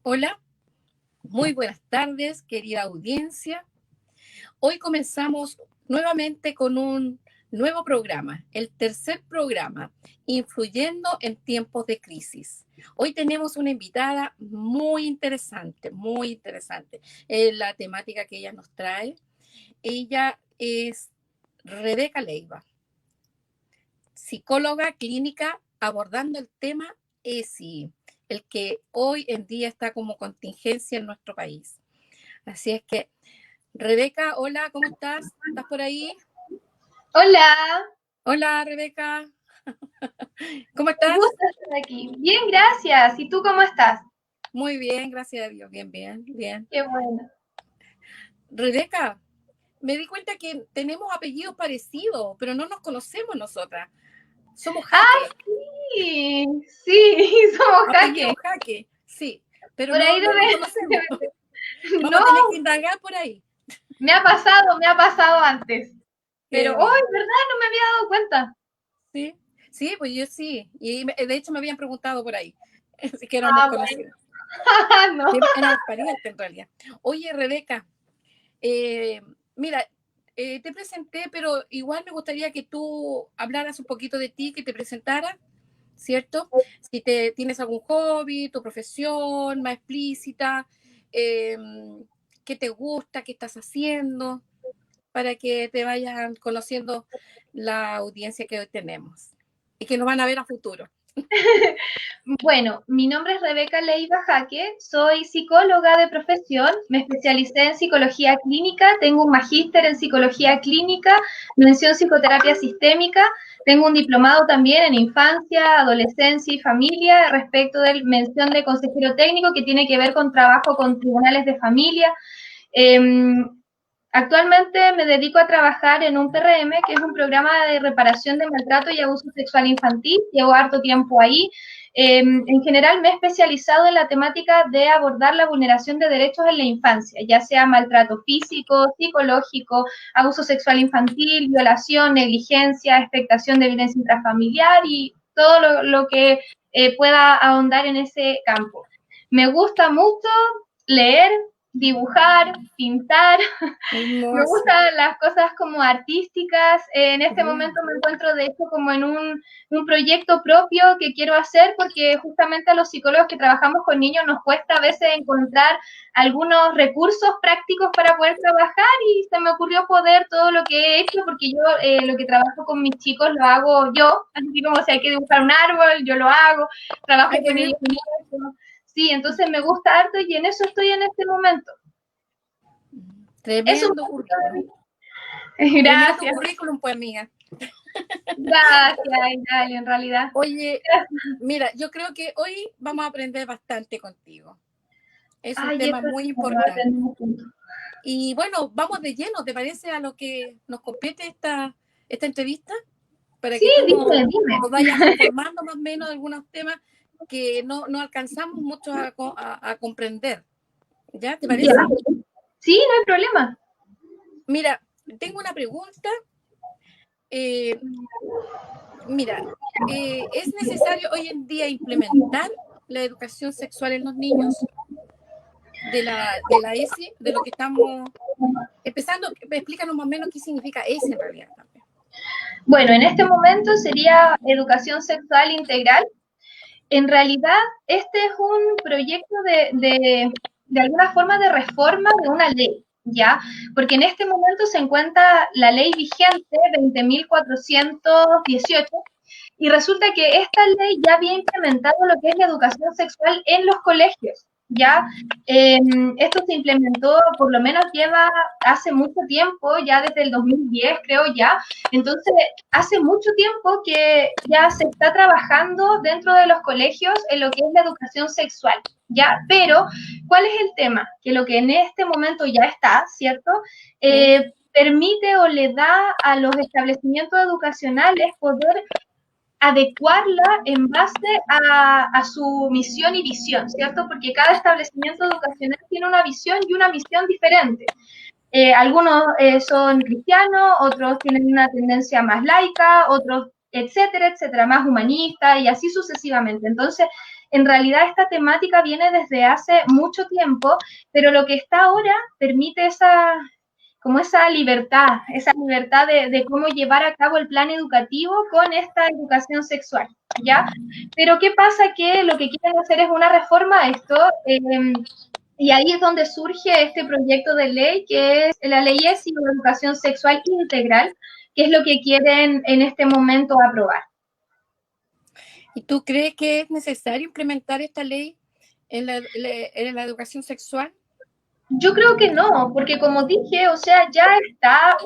Hola, muy buenas tardes, querida audiencia. Hoy comenzamos nuevamente con un nuevo programa, el tercer programa, Influyendo en tiempos de crisis. Hoy tenemos una invitada muy interesante, muy interesante. La temática que ella nos trae. Ella es Rebeca Leiva, psicóloga clínica abordando el tema ESI, el que hoy en día está como contingencia en nuestro país. Así es que, Rebeca, hola, ¿cómo estás? ¿Estás por ahí? Hola, Hola, Rebeca, ¿cómo un estás? gusto estar aquí. Bien, gracias. ¿Y tú cómo estás? Muy bien, gracias a Dios, bien, bien, bien. Qué bueno. Rebeca, me di cuenta que tenemos apellidos parecidos, pero no nos conocemos nosotras. Somos Ah, Jaque, sí, sí, somos apellido Jaque. Jaque, sí, pero Por no, ahí no nos debe, conocemos. no, Vamos a tener que indagar por ahí. me ha pasado antes. Pero Qué hoy, bien, ¿verdad? No me había dado cuenta. sí, sí, pues yo sí. Y de hecho me habían preguntado por ahí, así que éramos Ah, bueno. conocidos. No. Sí, éramos parientes en realidad. Oye, Rebeca, Eh, mira, te presenté, pero igual me gustaría que tú hablaras un poquito de ti, que te presentaras, ¿cierto? Si tienes algún hobby, tu profesión más explícita, eh, qué te gusta, qué estás haciendo, para que te vayan conociendo la audiencia que hoy tenemos y que nos van a ver a futuro. Bueno, mi nombre es Rebeca Leiva Jaque, soy psicóloga de profesión, me especialicé en psicología clínica, tengo un magíster en psicología clínica, mención psicoterapia sistémica, tengo un diplomado también en infancia, adolescencia y familia respecto de mención de consejero técnico que tiene que ver con trabajo con tribunales de familia. Eh, Actualmente me dedico a trabajar en un PRM, que es un programa de reparación de maltrato y abuso sexual infantil. Llevo harto tiempo ahí. En general me he especializado en la temática de abordar la vulneración de derechos en la infancia, ya sea maltrato físico, psicológico, abuso sexual infantil, violación, negligencia, expectación de violencia intrafamiliar y todo lo que pueda ahondar en ese campo. Me gusta mucho leer, dibujar, pintar, me Hermoso. gustan las cosas como artísticas. En este Mm. momento me encuentro, de hecho, como en un proyecto propio que quiero hacer porque justamente a los psicólogos que trabajamos con niños nos cuesta a veces encontrar algunos recursos prácticos para poder trabajar y se me ocurrió poder todo lo que he hecho porque yo lo que trabajo con mis chicos lo hago yo, así como si hay que dibujar un árbol, yo lo hago, trabajo Ay, qué con bien. ellos mucho. Sí, entonces me gusta harto y en eso estoy en este momento. Eso Tremendo currículum. es Tremendo gracias. currículum, pues, amiga. Gracias, Italia, en realidad. Oye, mira, yo creo que hoy vamos a aprender bastante contigo. Es un Ay, tema eso muy es como importante. aprendemos juntos. Y bueno, vamos de lleno, ¿te parece a lo que nos compete esta entrevista? Para Sí, que tú dime, dime. nos vayas informando más o menos de algunos temas que no alcanzamos mucho a comprender. ¿Ya? ¿Te Ya. parece? Sí, no hay problema. Mira, tengo una pregunta. Eh, mira, ¿es necesario hoy en día implementar la educación sexual en los niños? De la ESI, de lo que estamos empezando, explícanos más o menos qué significa ESI en realidad también. Bueno, en este momento sería educación sexual integral. En realidad, este es un proyecto de alguna forma de reforma de una ley, ¿ya? Porque en este momento se encuentra la ley vigente 20.418 y resulta que esta ley ya había implementado lo que es la educación sexual en los colegios. Ya, esto se implementó, por lo menos lleva hace mucho tiempo, ya desde el 2010 creo ya, entonces hace mucho tiempo que ya se está trabajando dentro de los colegios en lo que es la educación sexual, ya, pero ¿cuál es el tema? Que lo que en este momento ya está, ¿cierto? ¿Mm? Permite o le da a los establecimientos educacionales poder adecuarla en base a su misión y visión, ¿cierto? Porque cada establecimiento educacional tiene una visión y una misión diferente. Algunos son cristianos, otros tienen una tendencia más laica, otros, etcétera, etcétera, más humanista y así sucesivamente. Entonces, en realidad esta temática viene desde hace mucho tiempo, pero lo que está ahora permite como esa libertad de cómo llevar a cabo el plan educativo con esta educación sexual, ¿ya? Pero ¿qué pasa? Que lo que quieren hacer es una reforma a esto, y ahí es donde surge este proyecto de ley, que es la ley ESI o educación sexual integral, que es lo que quieren en este momento aprobar. ¿Y tú crees que es necesario implementar esta ley en la educación sexual? Yo creo que no, porque como dije, o sea, ya está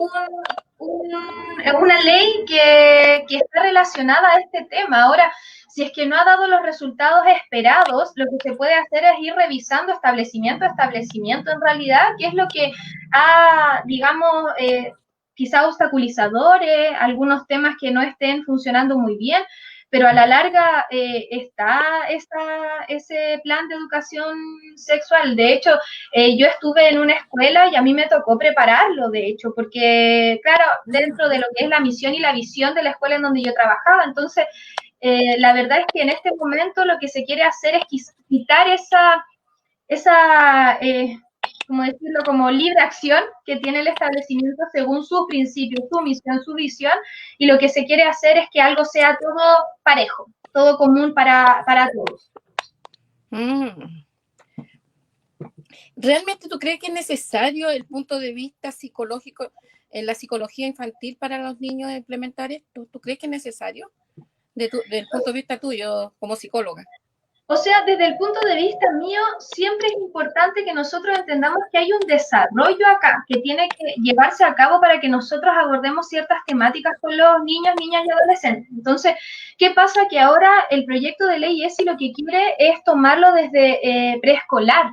una ley que está relacionada a este tema. Ahora, si es que no ha dado los resultados esperados, lo que se puede hacer es ir revisando establecimiento a establecimiento en realidad, qué es lo que ha, digamos, quizá obstaculizadores, algunos temas que no estén funcionando muy bien, pero a la larga está ese plan de educación sexual. De hecho, yo estuve en una escuela y a mí me tocó prepararlo, de hecho, porque, claro, dentro de lo que es la misión y la visión de la escuela en donde yo trabajaba, entonces, la verdad es que en este momento lo que se quiere hacer es quitar esa como decirlo, como libre acción que tiene el establecimiento según sus principios, su misión, su visión, y lo que se quiere hacer es que algo sea todo parejo, todo común para todos. Mm. ¿Realmente tú crees que es necesario el punto de vista psicológico en la psicología infantil para los niños implementar esto? ¿Tú crees que es necesario del punto de vista tuyo como psicóloga? O sea, desde el punto de vista mío, siempre es importante que nosotros entendamos que hay un desarrollo acá que tiene que llevarse a cabo para que nosotros abordemos ciertas temáticas con los niños, niñas y adolescentes. Entonces, ¿qué pasa? Que ahora el proyecto de ley ESI lo que quiere es tomarlo desde preescolar.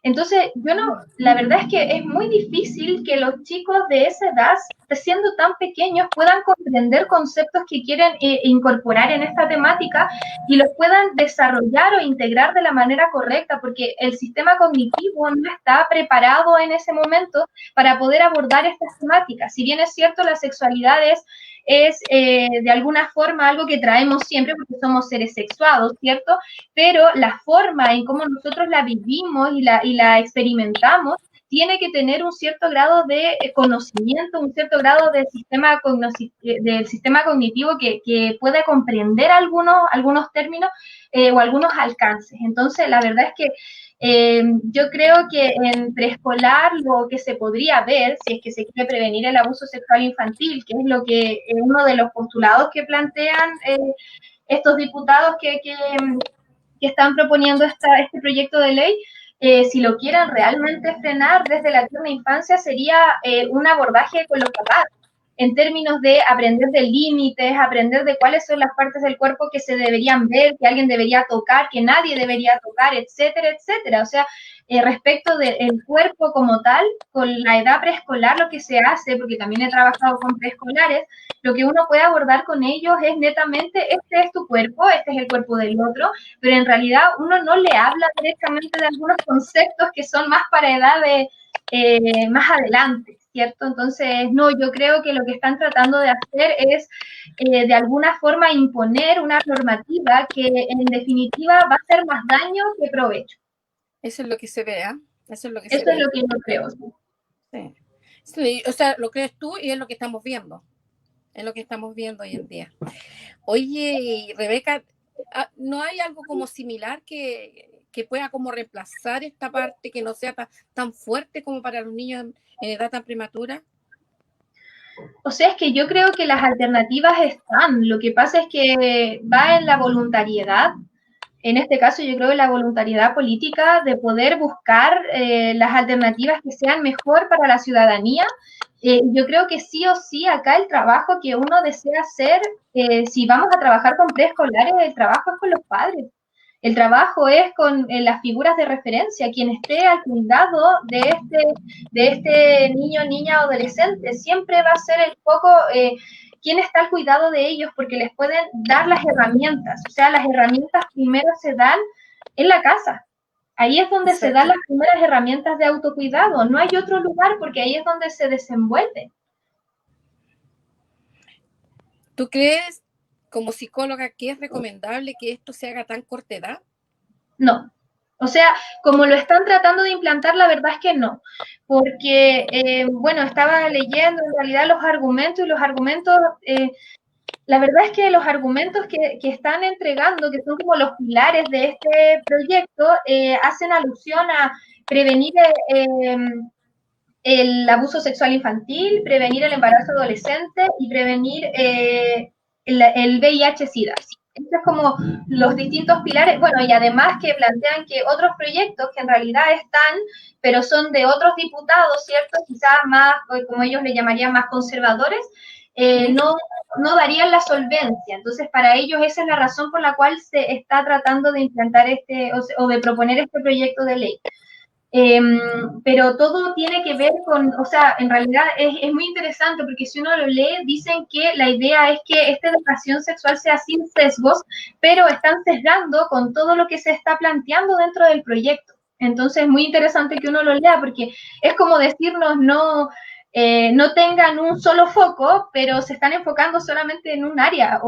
Entonces, yo no, la verdad es que es muy difícil que los chicos de esa edad, siendo tan pequeños, puedan comprender conceptos que quieren incorporar en esta temática y los puedan desarrollar o integrar de la manera correcta, porque el sistema cognitivo no está preparado en ese momento para poder abordar estas temáticas. Si bien es cierto, la sexualidad es de alguna forma algo que traemos siempre porque somos seres sexuados, ¿cierto? Pero la forma en cómo nosotros la vivimos y la experimentamos tiene que tener un cierto grado de conocimiento, un cierto grado del sistema cognitivo que pueda comprender algunos términos o algunos alcances. Entonces, la verdad es que yo creo que en preescolar lo que se podría ver, si es que se quiere prevenir el abuso sexual infantil, que es lo que uno de los postulados que plantean estos diputados que están proponiendo este proyecto de ley, si lo quieren realmente frenar desde la tierna infancia, sería un abordaje con los papás, en términos de aprender de límites, aprender de cuáles son las partes del cuerpo que se deberían ver, que alguien debería tocar, que nadie debería tocar, etcétera, etcétera. O sea, respecto del cuerpo como tal, con la edad preescolar lo que se hace, porque también he trabajado con preescolares, lo que uno puede abordar con ellos es netamente, este es tu cuerpo, este es el cuerpo del otro, pero en realidad uno no le habla directamente de algunos conceptos que son más para edades más adelante, ¿cierto? Entonces, no, yo creo que lo que están tratando de hacer es de alguna forma imponer una normativa que en definitiva va a hacer más daño que provecho. Eso es lo que se ve, ¿eh? Eso es lo que se Eso es ve. lo que yo creo. Sí. Sí, o sea, lo crees tú y es lo que estamos viendo. Es lo que estamos viendo hoy en día. Oye, Rebeca, ¿no hay algo como similar que pueda como reemplazar esta parte, que no sea tan fuerte como para los niños en edad tan prematura? O sea, es que yo creo que las alternativas están. Lo que pasa es que va en la voluntariedad. En este caso, yo creo en la voluntariedad política de poder buscar las alternativas que sean mejor para la ciudadanía. Yo creo que sí o sí acá el trabajo que uno desea hacer, si vamos a trabajar con preescolares, el trabajo es con los padres. El trabajo es con las figuras de referencia, quien esté al cuidado de este niño, niña, adolescente. Siempre va a ser el foco quién está al cuidado de ellos, porque les pueden dar las herramientas. O sea, las herramientas primero se dan en la casa. Ahí es donde se dan Exacto. las primeras herramientas de autocuidado. No hay otro lugar porque ahí es donde se desenvuelve. ¿Tú crees, como psicóloga, que es recomendable que esto se haga tan corta edad? No. O sea, como lo están tratando de implantar, la verdad es que no. Porque, bueno, estaba leyendo en realidad los argumentos y los argumentos, la verdad es que los argumentos que están entregando, que son como los pilares de este proyecto, hacen alusión a prevenir el abuso sexual infantil, prevenir el embarazo adolescente y prevenir el VIH-Sida. Estos es como los distintos pilares, bueno, y además que plantean que otros proyectos que en realidad están, pero son de otros diputados, ¿cierto? Quizás más, como ellos le llamarían, más conservadores, no darían la solvencia. Entonces, para ellos esa es la razón por la cual se está tratando de implantar o de proponer este proyecto de ley. Pero todo tiene que ver con, o sea, en realidad es muy interesante porque si uno lo lee, dicen que la idea es que esta educación sexual sea sin sesgos, pero están sesgando con todo lo que se está planteando dentro del proyecto. Entonces es muy interesante que uno lo lea porque es como decirnos no tengan un solo foco, pero se están enfocando solamente en un área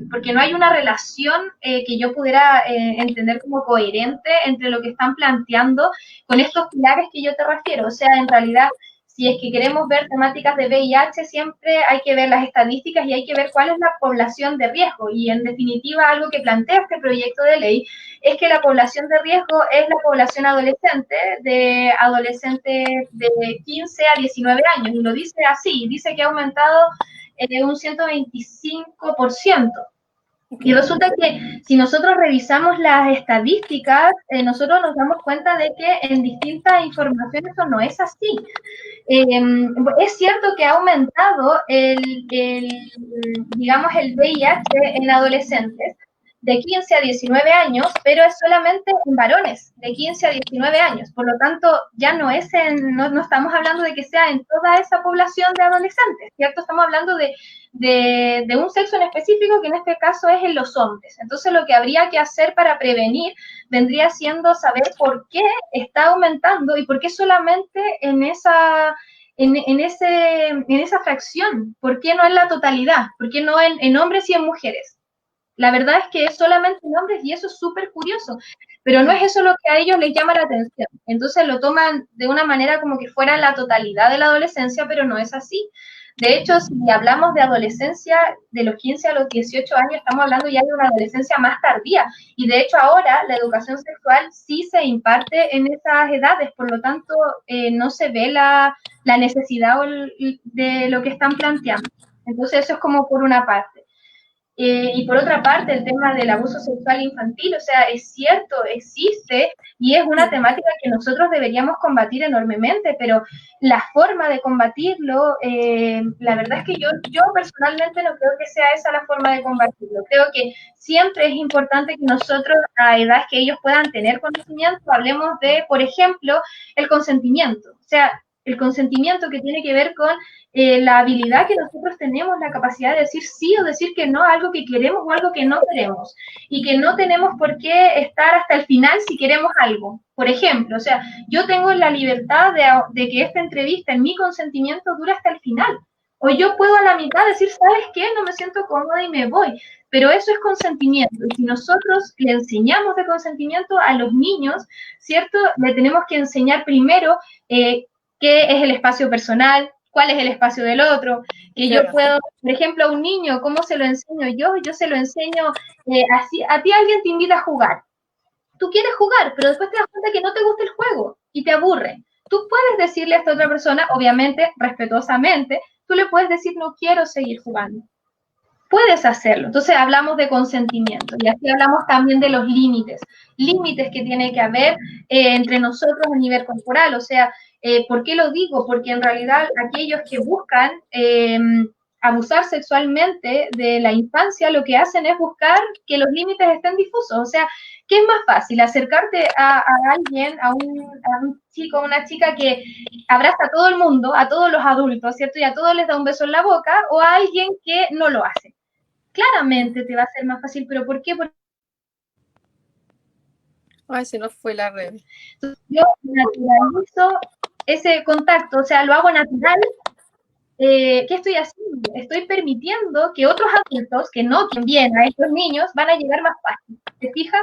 porque no hay una relación que yo pudiera entender como coherente entre lo que están planteando con estos pilares que yo te refiero. O sea, en realidad, si es que queremos ver temáticas de VIH, siempre hay que ver las estadísticas y hay que ver cuál es la población de riesgo. Y en definitiva, algo que plantea este proyecto de ley es que la población de riesgo es la población adolescente, de adolescentes de 15 a 19 años. Y lo dice así, dice que ha aumentado un 125%. Y resulta que si nosotros revisamos las estadísticas, nosotros nos damos cuenta de que en distintas informaciones eso no es así. Es cierto que ha aumentado digamos, el VIH en adolescentes de 15 a 19 años, pero es solamente en varones de 15 a 19 años. Por lo tanto, ya no estamos hablando de que sea en toda esa población de adolescentes, ¿cierto? Estamos hablando de un sexo en específico, que en este caso es en los hombres. Entonces, lo que habría que hacer para prevenir vendría siendo saber por qué está aumentando y por qué solamente en esa fracción, por qué no en la totalidad, por qué no en hombres y en mujeres. La verdad es que es solamente en hombres y eso es súper curioso, pero no es eso lo que a ellos les llama la atención. Entonces lo toman de una manera como que fuera la totalidad de la adolescencia, pero no es así. De hecho, si hablamos de adolescencia de los 15 a los 18 años, estamos hablando ya de una adolescencia más tardía. Y de hecho ahora la educación sexual sí se imparte en esas edades, por lo tanto no se ve la necesidad de lo que están planteando. Entonces eso es como por una parte. Y por otra parte, el tema del abuso sexual infantil, o sea, es cierto, existe y es una temática que nosotros deberíamos combatir enormemente, pero la forma de combatirlo, la verdad es que yo personalmente no creo que sea esa la forma de combatirlo. Creo que siempre es importante que nosotros, a edades que ellos puedan tener conocimiento, hablemos de, por ejemplo, el consentimiento. O sea, el consentimiento que tiene que ver con la habilidad que nosotros tenemos, la capacidad de decir sí o decir que no a algo que queremos o algo que no queremos. Y que no tenemos por qué estar hasta el final si queremos algo. Por ejemplo, o sea, yo tengo la libertad de que esta entrevista en mi consentimiento dure hasta el final. O yo puedo a la mitad decir, ¿sabes qué? No me siento cómoda y me voy. Pero eso es consentimiento. Y si nosotros le enseñamos de consentimiento a los niños, ¿cierto? Le tenemos que enseñar primero qué es el espacio personal, cuál es el espacio del otro, que claro. Yo puedo, por ejemplo, a un niño, ¿cómo se lo enseño yo? Yo se lo enseño así, a ti alguien te invita a jugar, tú quieres jugar, pero después te das cuenta que no te gusta el juego y te aburre. Tú puedes decirle a esta otra persona, obviamente, respetuosamente, tú le puedes decir, no quiero seguir jugando. Puedes hacerlo. Entonces hablamos de consentimiento y así hablamos también de los límites que tiene que haber entre nosotros a nivel corporal. O sea, ¿por qué lo digo? Porque en realidad aquellos que buscan abusar sexualmente de la infancia, lo que hacen es buscar que los límites estén difusos. O sea, ¿qué es más fácil? ¿Acercarte a alguien, a un chico, a una chica que abraza a todo el mundo, a todos los adultos, ¿cierto? Y a todos les da un beso en la boca, o a alguien que no lo hace? Claramente te va a ser más fácil, pero ¿por qué? Porque ay, se nos fue la red. Yo naturalizo ese contacto, o sea, lo hago natural. ¿Qué estoy haciendo? Estoy permitiendo que otros adultos, que no quien bien a estos niños, van a llegar más fácil. ¿Te fijas?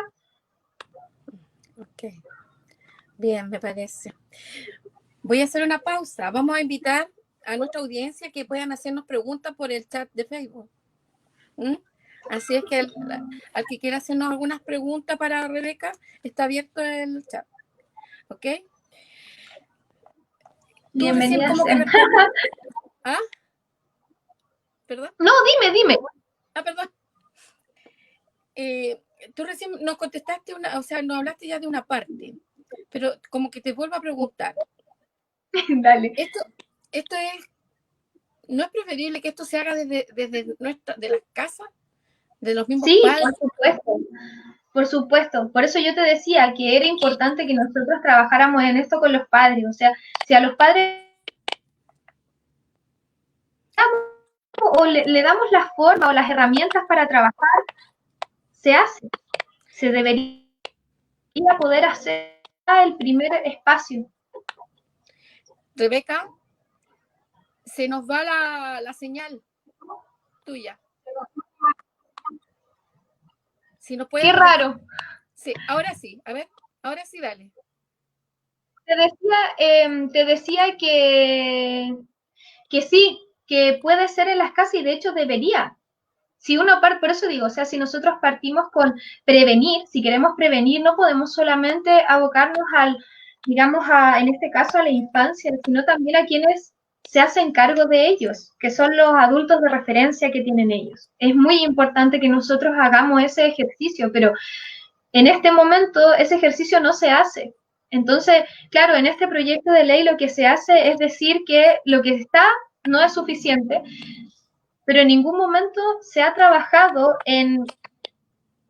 Bien, me parece. Voy a hacer una pausa. Vamos a invitar a nuestra audiencia que puedan hacernos preguntas por el chat de Facebook. ¿Mm? Así es que al que quiera hacernos algunas preguntas para Rebeca, está abierto el chat. ¿Ok? Tú recién Bienvenida como que sea. ¿Ah? ¿Perdón? No, dime. Perdón. Tú recién nos contestaste o sea, nos hablaste ya de una parte, pero como que te vuelvo a preguntar. Dale. Esto es, ¿no es preferible que esto se haga desde de las casas, de los mismos Sí, padres? por supuesto. Por supuesto, por eso yo te decía que era importante que nosotros trabajáramos en esto con los padres, o sea, si a los padres o le damos la forma o las herramientas para trabajar, se hace, se debería poder hacer el primer espacio. Rebeca, se nos va la señal tuya. Si nos puedes Qué repetir. raro. Sí, ahora sí, a ver, ahora sí, dale. Te decía que sí, que puede ser en las casas y de hecho debería. Si uno parte, por eso digo, o sea, si nosotros partimos con prevenir, si queremos prevenir, no podemos solamente abocarnos digamos, en este caso a la infancia, sino también a quienes se hacen cargo de ellos, que son los adultos de referencia que tienen ellos. Es muy importante que nosotros hagamos ese ejercicio, pero en este momento ese ejercicio no se hace. Entonces, claro, en este proyecto de ley lo que se hace es decir que lo que está no es suficiente, pero en ningún momento se ha trabajado en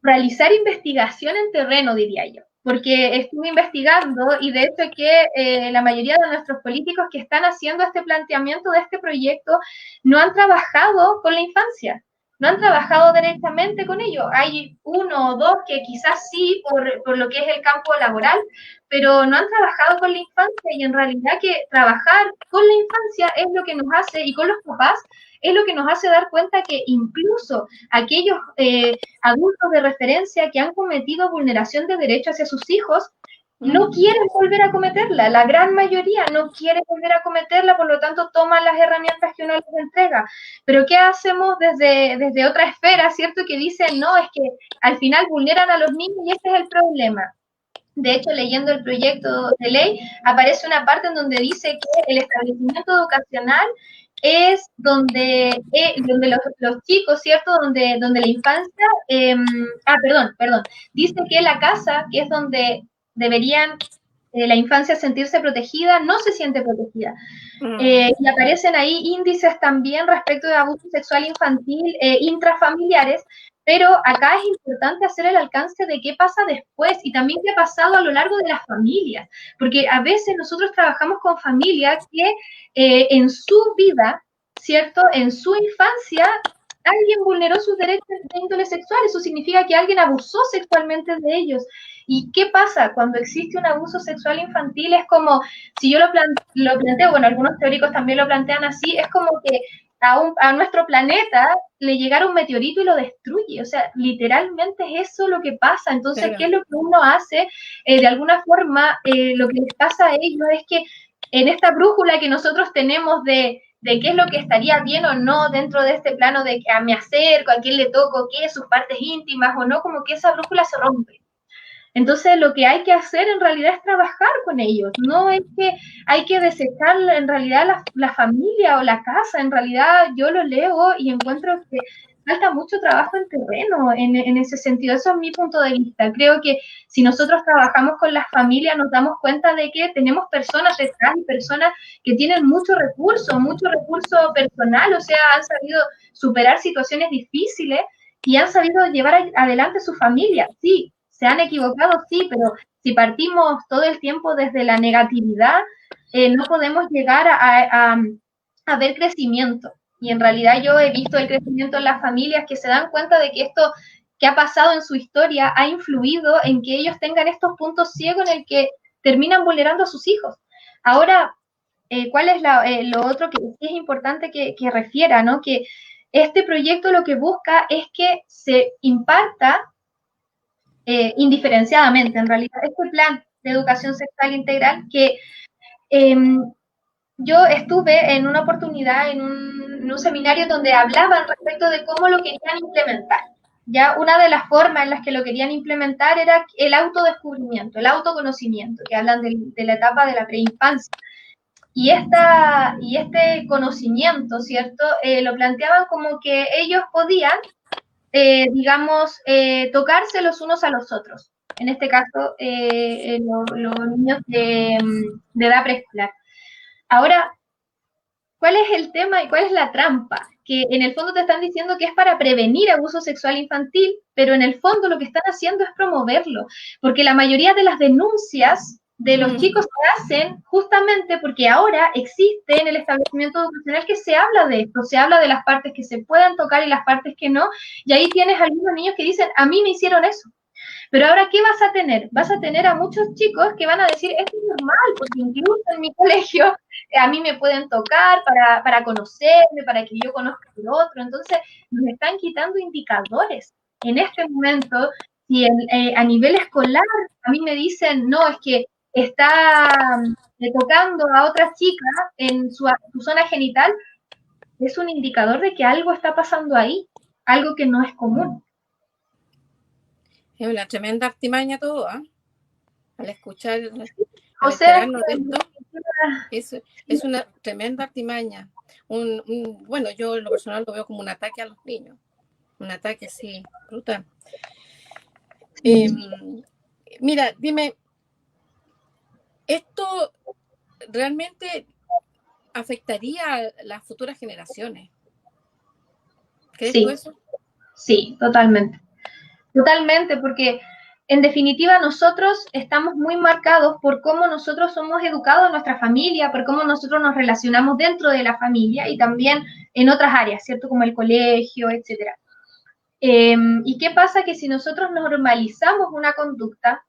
realizar investigación en terreno, diría yo, porque estuve investigando y de hecho que la mayoría de nuestros políticos que están haciendo este planteamiento de este proyecto no han trabajado con la infancia, no han trabajado directamente con ello. Hay uno o dos que quizás sí por lo que es el campo laboral, pero no han trabajado con la infancia y en realidad que trabajar con la infancia es lo que nos hace, y con los papás, es lo que nos hace dar cuenta que incluso aquellos adultos de referencia que han cometido vulneración de derechos hacia sus hijos no quieren volver a cometerla, la gran mayoría no quiere volver a cometerla, por lo tanto toman las herramientas que uno les entrega. Pero ¿qué hacemos desde otra esfera, cierto? Que dicen, no, es que al final vulneran a los niños y ese es el problema. De hecho, leyendo el proyecto de ley, aparece una parte en donde dice que el establecimiento educacional es donde los chicos, ¿cierto? Donde la infancia, perdón, dice que la casa, que es donde deberían la infancia sentirse protegida, no se siente protegida. Y aparecen ahí índices también respecto de abuso sexual infantil intrafamiliares, pero acá es importante hacer el alcance de qué pasa después y también qué ha pasado a lo largo de las familias, porque a veces nosotros trabajamos con familias que en su vida, ¿cierto? En su infancia, alguien vulneró sus derechos de índole sexual, eso significa que alguien abusó sexualmente de ellos. ¿Y qué pasa cuando existe un abuso sexual infantil? Es como, si yo lo planteo, bueno, algunos teóricos también lo plantean así, es como que a nuestro planeta le llegara un meteorito y lo destruye, o sea, literalmente es eso lo que pasa. Entonces, claro, ¿qué es lo que uno hace? De alguna forma, lo que les pasa a ellos es que en esta brújula que nosotros tenemos de qué es lo que estaría bien o no dentro de este plano de que me acerco, a quién le toco, qué, sus partes íntimas o no, como que esa brújula se rompe. Entonces, lo que hay que hacer en realidad es trabajar con ellos, no es que hay que desechar en realidad la familia o la casa, en realidad yo lo leo y encuentro que falta mucho trabajo en terreno en ese sentido, eso es mi punto de vista. Creo que si nosotros trabajamos con las familias nos damos cuenta de que tenemos personas detrás y personas que tienen mucho recurso personal, o sea, han sabido superar situaciones difíciles y han sabido llevar adelante su familia, sí. Se han equivocado, sí, pero si partimos todo el tiempo desde la negatividad, no podemos llegar a ver crecimiento. Y en realidad yo he visto el crecimiento en las familias que se dan cuenta de que esto que ha pasado en su historia ha influido en que ellos tengan estos puntos ciegos en el que terminan vulnerando a sus hijos. Ahora, ¿cuál es lo otro que es importante que refiera, ¿no? Que este proyecto lo que busca es que se imparta indiferenciadamente, en realidad. Este plan de educación sexual integral que yo estuve en una oportunidad en un seminario donde hablaban respecto de cómo lo querían implementar. Ya una de las formas en las que lo querían implementar era el autodescubrimiento, el autoconocimiento, que hablan de la etapa de la preinfancia. Y este conocimiento, ¿cierto? Lo planteaban como que ellos podían, digamos, tocarse los unos a los otros. En este caso, los niños de edad preescolar. Ahora, ¿cuál es el tema y cuál es la trampa? Que en el fondo te están diciendo que es para prevenir abuso sexual infantil, pero en el fondo lo que están haciendo es promoverlo, porque la mayoría de las denuncias de los chicos se hacen justamente porque ahora existe en el establecimiento educacional que se habla de esto, se habla de las partes que se puedan tocar y las partes que no, y ahí tienes algunos niños que dicen, a mí me hicieron eso. Pero ahora, ¿qué vas a tener? Vas a tener a muchos chicos que van a decir, esto es normal, porque incluso en mi colegio a mí me pueden tocar para conocerme, para que yo conozca al otro. Entonces, nos están quitando indicadores. En este momento, si a nivel escolar a mí me dicen, no, es que está tocando a otra chica en su zona genital, es un indicador de que algo está pasando ahí, algo que no es común. Es una tremenda artimaña todo, ¿eh? Al escuchar, O al sea, enterarnos de esto, es una tremenda artimaña. Bueno, yo en lo personal lo veo como un ataque a los niños, un ataque así, brutal. Mira, dime, ¿esto realmente afectaría a las futuras generaciones? ¿Crees tú eso? Sí, totalmente. Totalmente, porque en definitiva nosotros estamos muy marcados por cómo nosotros somos educados en nuestra familia, por cómo nosotros nos relacionamos dentro de la familia y también en otras áreas, ¿cierto? Como el colegio, etcétera. ¿Y qué pasa? Que si nosotros normalizamos una conducta,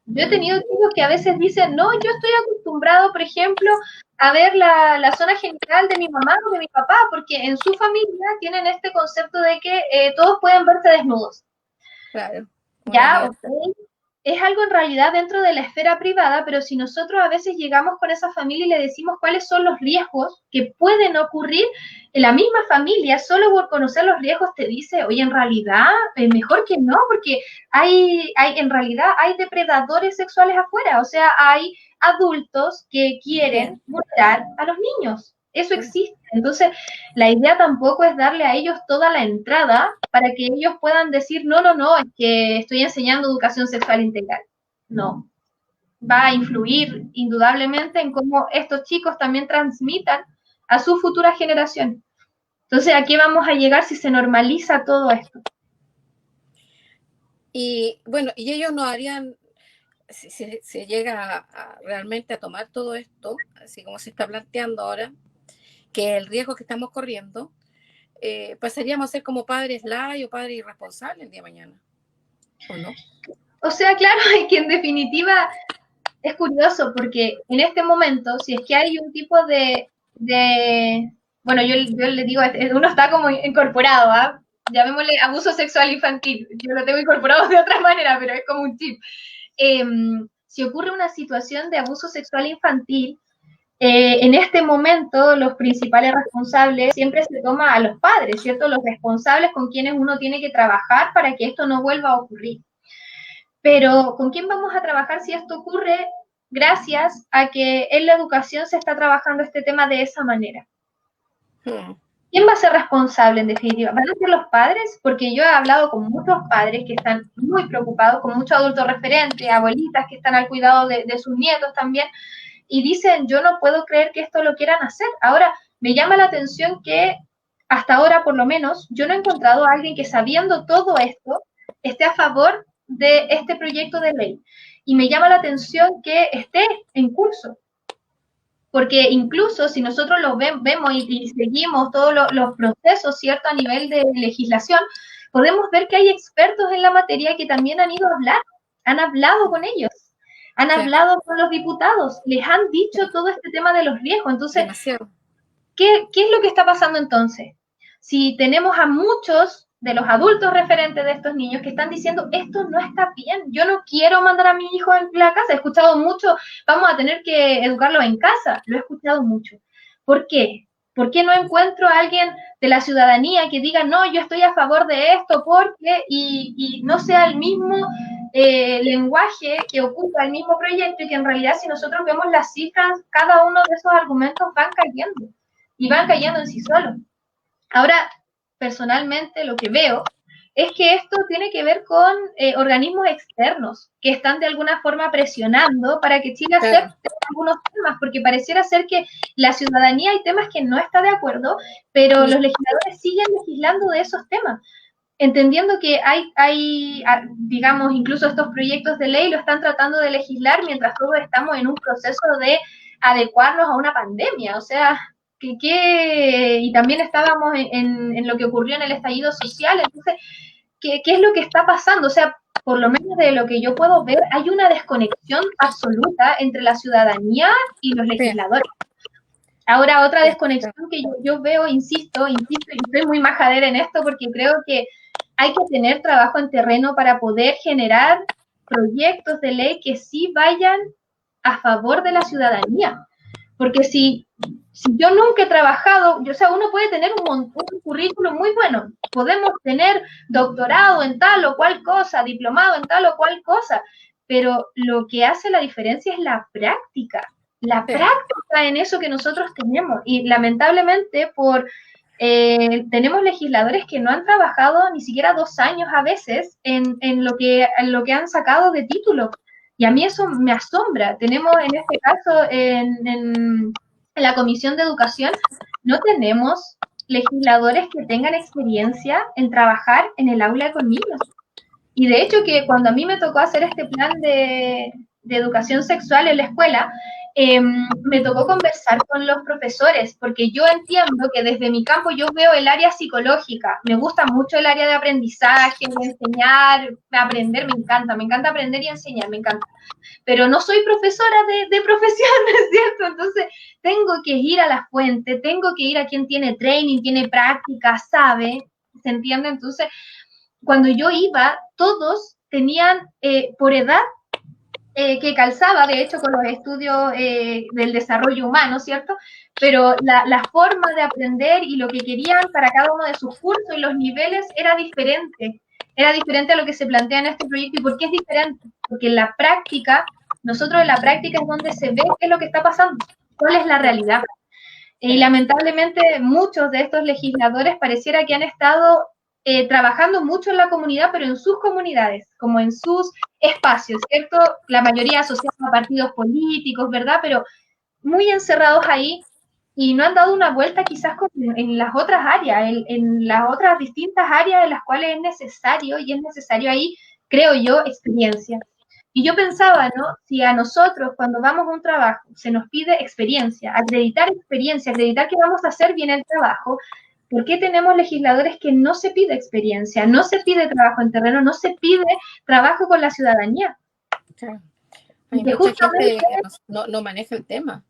yo he tenido chicos que a veces dicen, no, yo estoy acostumbrado, por ejemplo, a ver la zona genital de mi mamá o de mi papá, porque en su familia tienen este concepto de que todos pueden verse desnudos. Claro. Ya, ok, es algo en realidad dentro de la esfera privada, pero si nosotros a veces llegamos con esa familia y le decimos cuáles son los riesgos que pueden ocurrir, en la misma familia, solo por conocer los riesgos, te dice, oye, en realidad, mejor que no, porque en realidad hay depredadores sexuales afuera, o sea, hay adultos que quieren mostrar a los niños. Eso existe. Entonces, la idea tampoco es darle a ellos toda la entrada para que ellos puedan decir, no, no, no, es que estoy enseñando educación sexual integral. No. Va a influir indudablemente en cómo estos chicos también transmitan a su futura generación. Entonces, ¿a qué vamos a llegar si se normaliza todo esto? Y bueno, y ellos no harían, si se llega realmente a tomar todo esto, así como se está planteando ahora, que el riesgo que estamos corriendo, pasaríamos a ser como padres light o padres irresponsables el día de mañana, ¿o no? O sea, claro, es que en definitiva es curioso porque en este momento, si es que hay un tipo bueno, yo le digo, uno está como incorporado, ¿ah? Llamémosle abuso sexual infantil. Yo lo tengo incorporado de otra manera, pero es como un chip. Si ocurre una situación de abuso sexual infantil, en este momento los principales responsables siempre se toma a los padres, ¿cierto? Los responsables con quienes uno tiene que trabajar para que esto no vuelva a ocurrir. Pero ¿con quién vamos a trabajar si esto ocurre gracias a que en la educación se está trabajando este tema de esa manera? ¿Quién va a ser responsable en definitiva? ¿Van a ser los padres? Porque yo he hablado con muchos padres que están muy preocupados, con muchos adultos referentes, abuelitas que están al cuidado de sus nietos también, y dicen, yo no puedo creer que esto lo quieran hacer. Ahora, me llama la atención que hasta ahora, por lo menos, yo no he encontrado a alguien que sabiendo todo esto esté a favor de este proyecto de ley. Y me llama la atención que esté en curso. Porque incluso si nosotros lo vemos y seguimos todos los procesos, ¿cierto? A nivel de legislación, podemos ver que hay expertos en la materia que también han ido a hablar, han hablado con ellos, han hablado con los diputados, les han dicho todo este tema de los riesgos. Entonces, ¿qué es lo que está pasando entonces? Si tenemos a muchos de los adultos referentes de estos niños que están diciendo, esto no está bien, yo no quiero mandar a mi hijo a la casa. He escuchado mucho, vamos a tener que educarlo en casa, lo he escuchado mucho. ¿Por qué? ¿Por qué no encuentro a alguien de la ciudadanía que diga, no, yo estoy a favor de esto, porque, y no sea el mismo lenguaje que ocupa el mismo proyecto, y que en realidad si nosotros vemos las cifras, cada uno de esos argumentos van cayendo, y van cayendo en sí solos. Ahora, personalmente, lo que veo es que esto tiene que ver con organismos externos que están de alguna forma presionando para que Chile acepte algunos temas, porque pareciera ser que la ciudadanía hay temas que no está de acuerdo, pero los legisladores siguen legislando de esos temas, entendiendo que hay, digamos, incluso estos proyectos de ley lo están tratando de legislar mientras todos estamos en un proceso de adecuarnos a una pandemia. O sea, y también estábamos en lo que ocurrió en el estallido social. Entonces, ¿qué es lo que está pasando? O sea, por lo menos de lo que yo puedo ver, hay una desconexión absoluta entre la ciudadanía y los legisladores. Ahora, otra desconexión que yo veo, insisto, y estoy muy majadera en esto porque creo que hay que tener trabajo en terreno para poder generar proyectos de ley que sí vayan a favor de la ciudadanía. Porque si yo nunca he trabajado, o sea, uno puede tener un currículum muy bueno, podemos tener doctorado en tal o cual cosa, diplomado en tal o cual cosa, pero lo que hace la diferencia es la práctica en eso que nosotros tenemos. Y lamentablemente tenemos legisladores que no han trabajado ni siquiera 2 años a veces en lo que han sacado de título. Y a mí eso me asombra. Tenemos en este caso, en la Comisión de Educación, no tenemos legisladores que tengan experiencia en trabajar en el aula con niños. Y de hecho que cuando a mí me tocó hacer este plan de educación sexual en la escuela, me tocó conversar con los profesores, porque yo entiendo que desde mi campo yo veo el área psicológica, me gusta mucho el área de aprendizaje, de enseñar, de aprender, me encanta aprender y enseñar, me encanta. Pero no soy profesora de profesión, ¿no es cierto? Entonces tengo que ir a la fuente, tengo que ir a quien tiene training, tiene práctica, sabe, ¿se entiende? Entonces, cuando yo iba, todos tenían por edad que calzaba, de hecho, con los estudios del desarrollo humano, ¿cierto? Pero la forma de aprender y lo que querían para cada uno de sus cursos y los niveles era diferente a lo que se plantea en este proyecto. ¿Y por qué es diferente? Porque en la práctica, nosotros en la práctica es donde se ve qué es lo que está pasando, cuál es la realidad. Y lamentablemente muchos de estos legisladores pareciera que han estado trabajando mucho en la comunidad, pero en sus comunidades, como en sus espacios, ¿cierto? La mayoría asociados a partidos políticos, ¿verdad? Pero muy encerrados ahí y no han dado una vuelta quizás en las otras áreas, en las otras distintas áreas en las cuales es necesario ahí, creo yo, experiencia. Y yo pensaba, ¿no? Si a nosotros cuando vamos a un trabajo se nos pide experiencia, acreditar que vamos a hacer bien el trabajo, ¿por qué tenemos legisladores que no se pide experiencia, no se pide trabajo en terreno, no se pide trabajo con la ciudadanía? Claro. Hay mucha gente que no maneja el tema.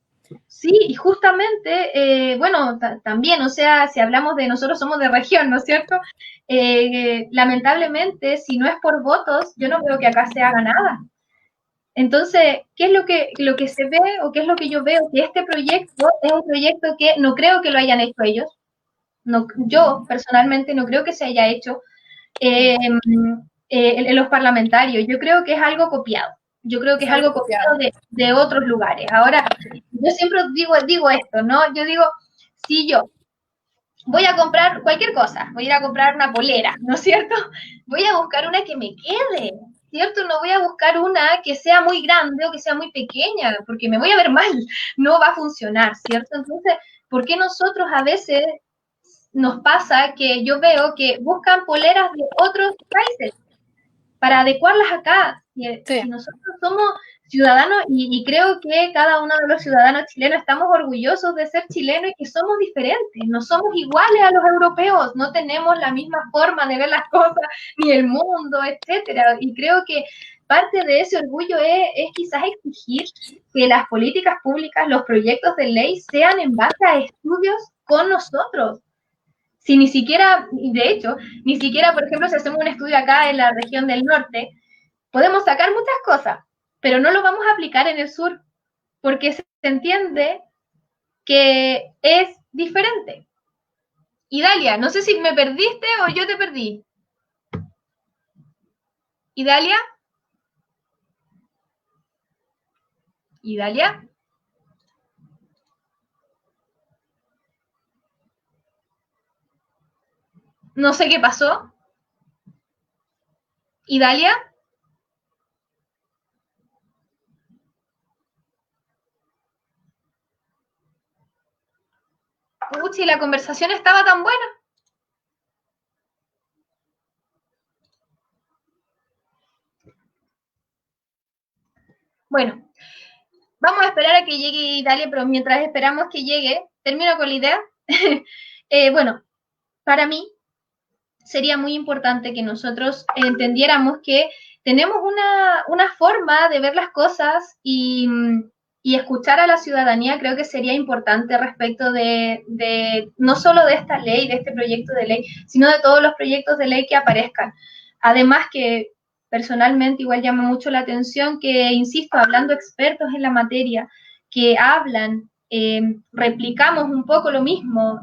Sí, y justamente, bueno, también, o sea, si hablamos de nosotros somos de región, ¿no es cierto? Lamentablemente, si no es por votos, yo no veo que acá se haga nada. Entonces, ¿qué es lo que se ve o qué es lo que yo veo? Que este proyecto es un proyecto que no creo que lo hayan hecho ellos. No, yo personalmente no creo que se haya hecho en los parlamentarios. Yo creo que es algo copiado. Yo creo que es algo copiado de otros lugares. Ahora, yo siempre digo esto, ¿no? Yo digo, si yo voy a comprar cualquier cosa, voy a ir a comprar una polera, ¿no es cierto? Voy a buscar una que me quede, ¿cierto? No voy a buscar una que sea muy grande o que sea muy pequeña, porque me voy a ver mal, no va a funcionar, ¿cierto? Entonces, ¿por qué nosotros a veces nos pasa que yo veo que buscan poleras de otros países para adecuarlas acá? Si nosotros somos ciudadanos, y creo que cada uno de los ciudadanos chilenos estamos orgullosos de ser chilenos y que somos diferentes, no somos iguales a los europeos, no tenemos la misma forma de ver las cosas, ni el mundo, etcétera. Y creo que parte de ese orgullo es quizás exigir que las políticas públicas, los proyectos de ley sean en base a estudios con nosotros. Si ni siquiera, de hecho, ni siquiera, por ejemplo, si hacemos un estudio acá en la región del norte, podemos sacar muchas cosas, pero no lo vamos a aplicar en el sur, porque se entiende que es diferente. Idalia, no sé si me perdiste o yo te perdí. Idalia. Idalia. No sé qué pasó. Idalia. Uy, la conversación estaba tan buena. Bueno, vamos a esperar a que llegue Italia, pero mientras esperamos que llegue, termino con la idea. Bueno, para mí sería muy importante que nosotros entendiéramos que tenemos una forma de ver las cosas y escuchar a la ciudadanía. Creo que sería importante respecto de no solo de esta ley, de este proyecto de ley, sino de todos los proyectos de ley que aparezcan. Además que personalmente igual llama mucho la atención que, insisto, hablando expertos en la materia, que hablan, replicamos un poco lo mismo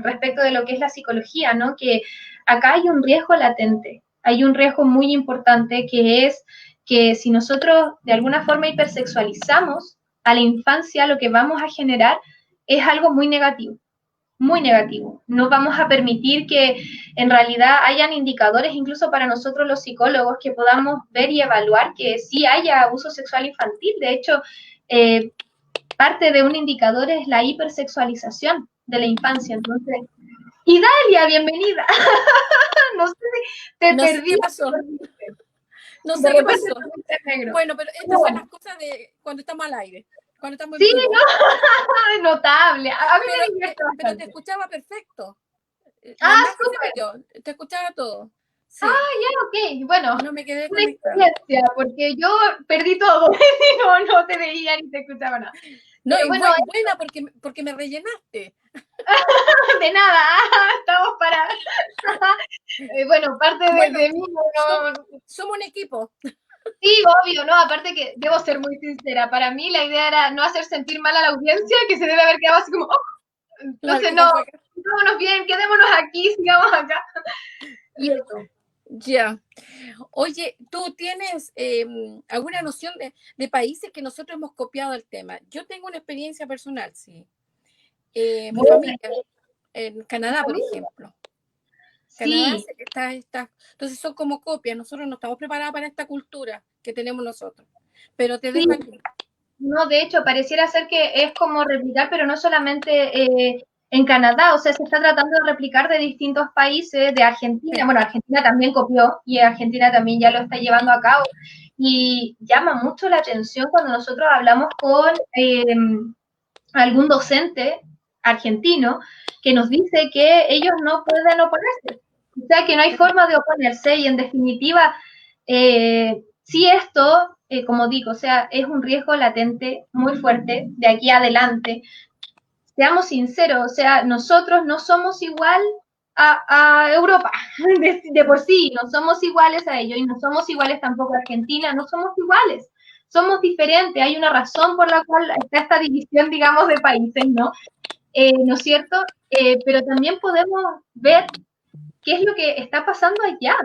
respecto de lo que es la psicología, ¿no? Que acá hay un riesgo latente, hay un riesgo muy importante que es que si nosotros de alguna forma hipersexualizamos a la infancia, lo que vamos a generar es algo muy negativo, muy negativo. No vamos a permitir que en realidad hayan indicadores, incluso para nosotros los psicólogos, que podamos ver y evaluar que sí haya abuso sexual infantil. De hecho, parte de un indicador es la hipersexualización de la infancia. Entonces, Idalia, bienvenida. No sé si te No sé perdí. qué pasó. No De sé qué repente pasó. negro. Bueno, pero estas son las cosas de cuando estamos al aire, cuando estamos en Sí, vivo. no, notable. A mí me divierte Pero bastante. te escuchaba perfecto. Ah, Nomás que se súper. metió, te escuchaba todo. Sí, Ok, bueno, no me quedé una conectada. experiencia, porque yo perdí todo. No te veía ni te escuchaba nada. No, Pero y bueno, buena porque me rellenaste. de nada, estamos para. Bueno, parte Bueno, de mí no. somos un equipo. Sí, obvio, no, aparte que debo ser muy sincera. Para mí la idea era no hacer sentir mal a la audiencia, que se debe haber quedado así como, oh. Entonces no, vámonos bien, quedémonos aquí, sigamos acá. Y eso. Ya. Oye, ¿tú tienes alguna noción de países que nosotros hemos copiado el tema? Yo tengo una experiencia personal, sí. Mi Bueno, familia, en Canadá, por ejemplo. Canadá sí, está, entonces son como copias. Nosotros no estamos preparados para esta cultura que tenemos nosotros. Pero te sí. dejo aquí. No, de hecho, pareciera ser que es como replicar, pero no solamente en Canadá, o sea, se está tratando de replicar de distintos países, de Argentina, Sí. bueno, Argentina también copió y Argentina también ya lo está llevando a cabo. Y llama mucho la atención cuando nosotros hablamos con algún docente argentino que nos dice que ellos no pueden oponerse, o sea, que no hay forma de oponerse y en definitiva, sí esto, como digo, o sea, es un riesgo latente muy fuerte de aquí adelante. Seamos sinceros, o sea, nosotros no somos igual a Europa, de por sí, no somos iguales a ellos y no somos iguales tampoco a Argentina, no somos iguales, somos diferentes, hay una razón por la cual está esta división, digamos, de países, ¿no? ¿No es cierto? Pero también podemos ver qué es lo que está pasando allá.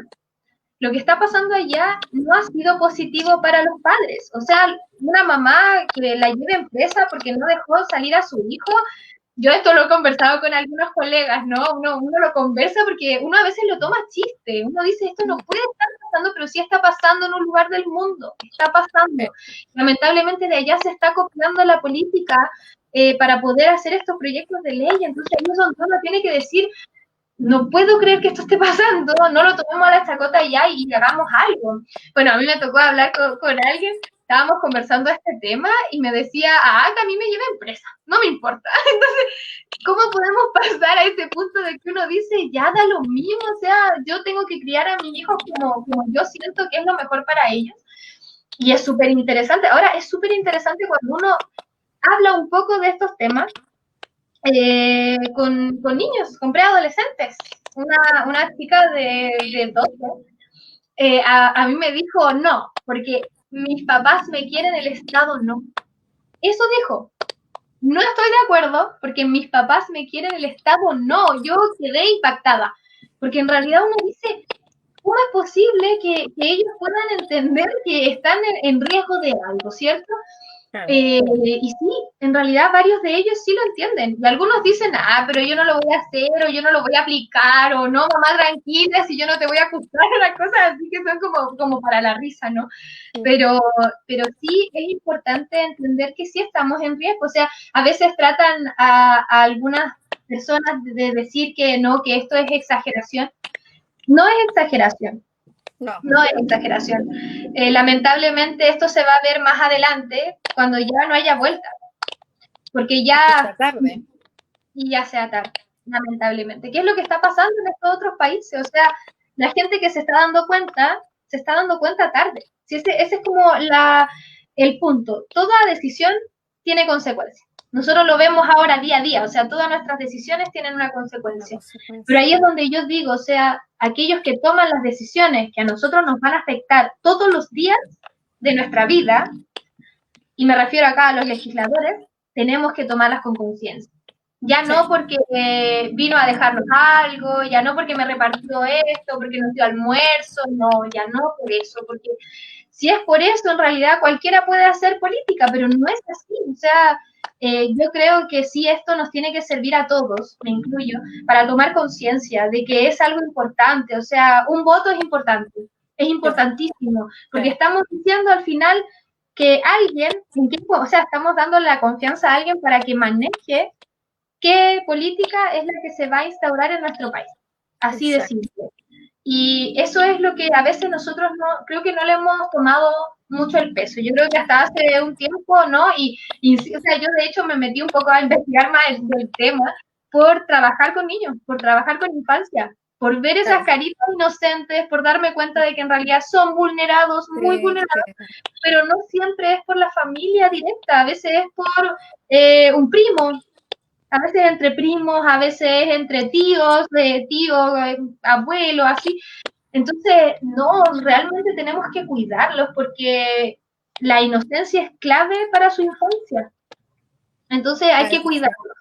Lo que está pasando allá no ha sido positivo para los padres. O sea, una mamá que la lleve presa porque no dejó salir a su hijo. Yo esto lo he conversado con algunos colegas, ¿no? Uno lo conversa porque uno a veces lo toma chiste. Uno dice, esto no puede estar pasando, pero sí está pasando en un lugar del mundo. Está pasando. Lamentablemente de allá se está copiando la política para poder hacer estos proyectos de ley. Entonces ahí es donde uno tiene que decir, no puedo creer que esto esté pasando, no lo tomemos a la chacota ya y hagamos algo. Bueno, a mí me tocó hablar con alguien, estábamos conversando de este tema y me decía, que a mí me lleven presa, no me importa. Entonces, ¿cómo podemos pasar a ese punto de que uno dice, ya da lo mismo? O sea, yo tengo que criar a mi hijo como yo siento que es lo mejor para ellos. Y es súper interesante. Ahora, es súper interesante cuando uno habla un poco de estos temas con niños, con preadolescentes. Una chica de 12 a mí me dijo no, porque mis papás me quieren, el Estado no. Eso dijo. No estoy de acuerdo porque mis papás me quieren, el Estado no. Yo quedé impactada. Porque en realidad uno dice, ¿cómo es posible que ellos puedan entender que están en riesgo de algo, ¿cierto? Claro. Y sí, en realidad varios de ellos sí lo entienden. Y algunos dicen, pero yo no lo voy a hacer, o yo no lo voy a aplicar, o no, mamá, tranquila, si yo no te voy a acusar, una cosa así que son como para la risa, ¿no? Pero sí es importante entender que sí estamos en riesgo. O sea, a veces tratan a algunas personas de decir que no, que esto es exageración. No es exageración. No, No es exageración. Lamentablemente esto se va a ver más adelante cuando ya no haya vuelta, porque está ya, tarde. y ya sea tarde, lamentablemente. ¿Qué es lo que está pasando en estos otros países? O sea, la gente que se está dando cuenta tarde. Si ese es como el punto. Toda decisión tiene consecuencias. Nosotros lo vemos ahora día a día, o sea, todas nuestras decisiones tienen una Una consecuencia. Pero consecuencia. ahí es donde yo digo, o sea, aquellos que toman las decisiones que a nosotros nos van a afectar todos los días de nuestra vida, y me refiero acá a los legisladores, tenemos que tomarlas con conciencia. Ya Sí. no porque vino a dejarnos algo, ya no porque me repartió esto, porque nos dio almuerzo, no, ya no por eso, porque si es por eso, en realidad cualquiera puede hacer política, pero no es así. O sea, yo creo que sí esto nos tiene que servir a todos, me incluyo, para tomar conciencia de que es algo importante. O sea, un voto es importantísimo, porque Sí. estamos diciendo al final que alguien, o sea, estamos dando la confianza a alguien para que maneje qué política es la que se va a instaurar en nuestro país. Así de Exacto. simple. Y eso es lo que a veces nosotros no, creo que no le hemos tomado mucho el peso. Yo creo que hasta hace un tiempo, ¿no? O sea, yo de hecho me metí un poco a investigar más del tema por trabajar con niños, por trabajar con infancia, por ver esas Claro. caritas inocentes, por darme cuenta de que en realidad son vulnerados, muy Sí, vulnerados, sí. pero no siempre es por la familia directa, a veces es por un primo, a veces entre primos, a veces entre tíos, abuelos, así. Entonces, no, realmente tenemos que cuidarlos porque la inocencia es clave para su infancia. Entonces hay Claro que que sí. cuidarlo.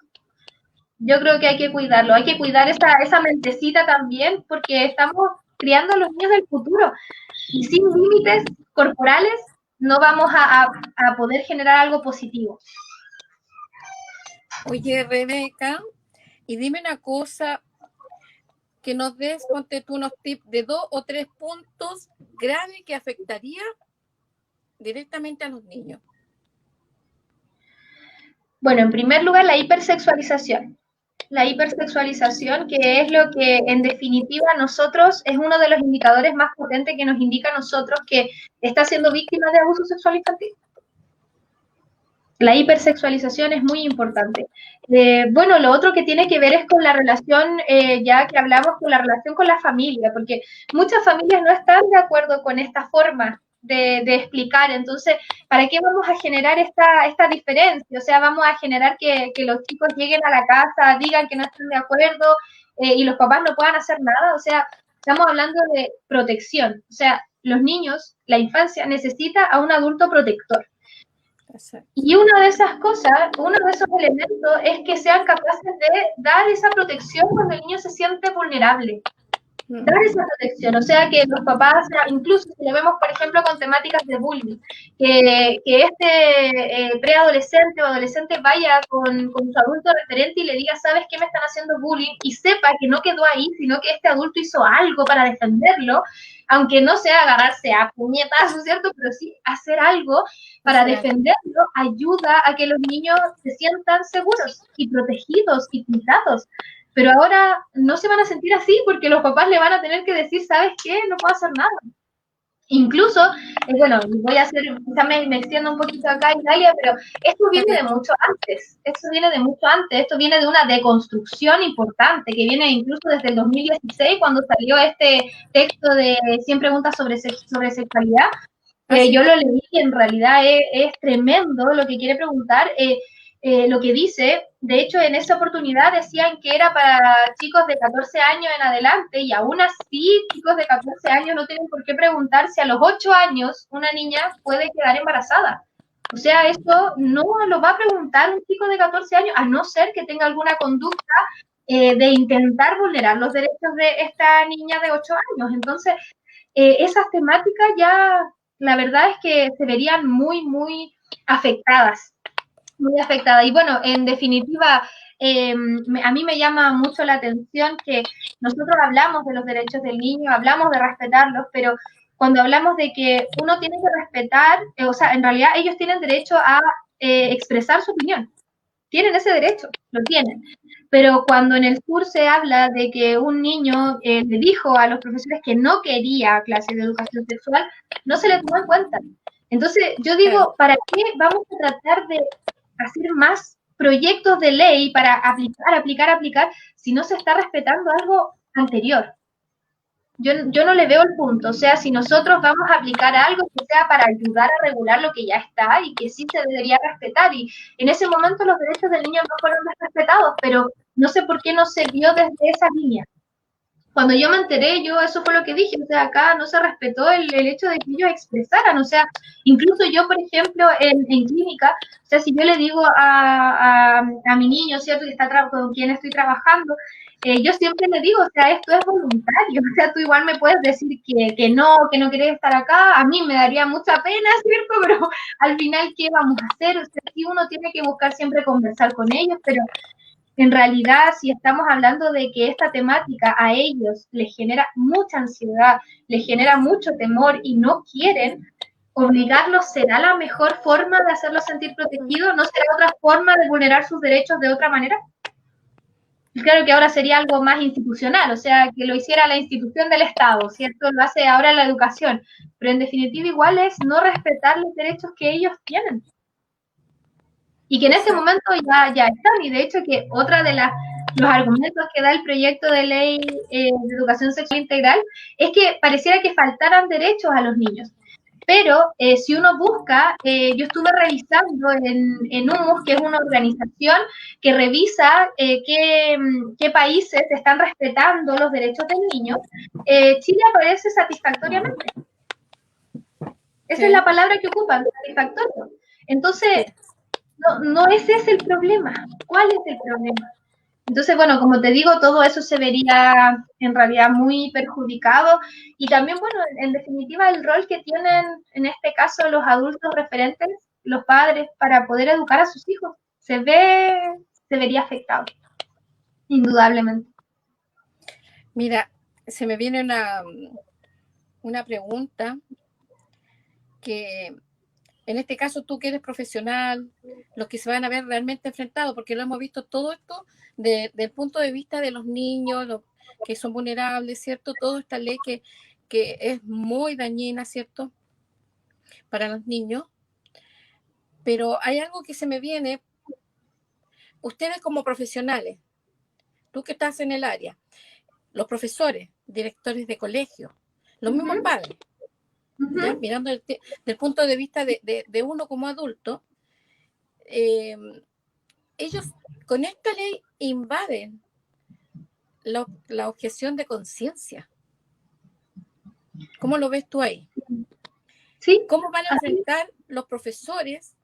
Yo creo que hay que cuidarlo. Hay que cuidar esa mentecita también porque estamos criando a los niños del futuro. Y sin límites corporales no vamos a poder generar algo positivo. Oye, Rebeca, y dime una cosa, que nos des, ponte tú unos tips de 2 o 3 puntos graves que afectaría directamente a los niños. Bueno, en primer lugar, la hipersexualización. La hipersexualización, que es lo que en definitiva nosotros es uno de los indicadores más potentes que nos indica a nosotros que está siendo víctima de abuso sexual infantil. La hipersexualización es muy importante. Bueno, lo otro que tiene que ver es con la relación, ya que hablamos, con la relación con la familia, porque muchas familias no están de acuerdo con esta forma de explicar. Entonces, ¿para qué vamos a generar esta diferencia? O sea, vamos a generar que los chicos lleguen a la casa, digan que no están de acuerdo y los papás no puedan hacer nada. O sea, estamos hablando de protección. O sea, los niños, la infancia necesita a un adulto protector. Exacto. Y una de esas cosas, uno de esos elementos es que sean capaces de dar esa protección cuando el niño se siente vulnerable. Dar esa protección, o sea que los papás, incluso si lo vemos, por ejemplo, con temáticas de bullying, que este preadolescente o adolescente vaya con su adulto referente y le diga, ¿sabes qué me están haciendo bullying? Y sepa que no quedó ahí, sino que este adulto hizo algo para defenderlo, aunque no sea agarrarse a puñetazos, ¿cierto? Pero sí hacer algo para Hacer algo. defenderlo ayuda a que los niños se sientan seguros y protegidos y cuidados. Pero ahora no se van a sentir así porque los papás le van a tener que decir, ¿sabes qué? No puedo hacer nada. Incluso, bueno, voy a hacer, quizá me extiendo un poquito acá, Italia, pero esto Está viene bien. de mucho antes, esto viene de una deconstrucción importante, que viene incluso desde el 2016, cuando salió este texto de 100 preguntas sobre sexualidad. ¿Ah, sí? Yo lo leí y en realidad es tremendo lo que quiere preguntar. lo que dice. De hecho, en esa oportunidad decían que era para chicos de 14 años en adelante, y aún así, chicos de 14 años no tienen por qué preguntar si a los 8 años una niña puede quedar embarazada. O sea, esto no lo va a preguntar un chico de 14 años, a no ser que tenga alguna conducta de intentar vulnerar los derechos de esta niña de 8 años. Entonces, esas temáticas ya, la verdad es que se verían muy, muy afectadas. Muy afectada. Y bueno, en definitiva, a mí me llama mucho la atención que nosotros hablamos de los derechos del niño, hablamos de respetarlos, pero cuando hablamos de que uno tiene que respetar, o sea, en realidad ellos tienen derecho a expresar su opinión. Tienen ese derecho, lo tienen. Pero cuando en el sur se habla de que un niño le dijo a los profesores que no quería clases de educación sexual, no se le tomó en cuenta. Entonces, yo digo, ¿para qué vamos a tratar de hacer más proyectos de ley para aplicar, si no se está respetando algo anterior? Yo no le veo el punto. O sea, si nosotros vamos a aplicar algo que sea para ayudar a regular lo que ya está y que sí se debería respetar, y en ese momento los derechos del niño no fueron respetados, pero no sé por qué no se vio desde esa línea. Cuando yo me enteré, yo eso fue lo que dije, o sea, acá no se respetó el hecho de que ellos expresaran, o sea, incluso yo, por ejemplo, en clínica, o sea, si yo le digo a mi niño, ¿cierto?, que está con quien estoy trabajando, yo siempre le digo, o sea, esto es voluntario, o sea, tú igual me puedes decir que no querés estar acá, a mí me daría mucha pena, ¿cierto?, pero al final, ¿qué vamos a hacer? O sea, sí, uno tiene que buscar siempre conversar con ellos, pero en realidad, si estamos hablando de que esta temática a ellos les genera mucha ansiedad, les genera mucho temor y no quieren, obligarlos será la mejor forma de hacerlos sentir protegidos, ¿no será otra forma de vulnerar sus derechos de otra manera? Claro que ahora sería algo más institucional, o sea, que lo hiciera la institución del Estado, ¿cierto? Lo hace ahora la educación, pero en definitiva igual es no respetar los derechos que ellos tienen. Y que en este momento ya están, y de hecho que otra de los argumentos que da el proyecto de ley de educación sexual integral es que pareciera que faltaran derechos a los niños. Pero si uno busca, yo estuve revisando en UMUS, que es una organización que revisa qué países están respetando los derechos del niño, Chile aparece satisfactoriamente. Esa es la palabra que ocupan, satisfactorio. Entonces, no ese es el problema. ¿Cuál es el problema? Entonces, bueno, como te digo, todo eso se vería en realidad muy perjudicado, y también, bueno, en definitiva, el rol que tienen en este caso los adultos referentes, los padres, para poder educar a sus hijos, se vería afectado, indudablemente. Mira, se me viene una pregunta que en este caso tú que eres profesional, los que se van a ver realmente enfrentados, porque lo hemos visto todo esto del punto de vista de los niños, los que son vulnerables, ¿cierto? Toda esta ley que es muy dañina, ¿cierto? Para los niños. Pero hay algo que se me viene, ustedes como profesionales, tú que estás en el área, los profesores, directores de colegio, los mismos padres, ¿ya? Mirando del punto de vista de uno como adulto, ellos con esta ley invaden la objeción de conciencia. ¿Cómo lo ves tú ahí? ¿Sí? ¿Cómo van a enfrentar los profesores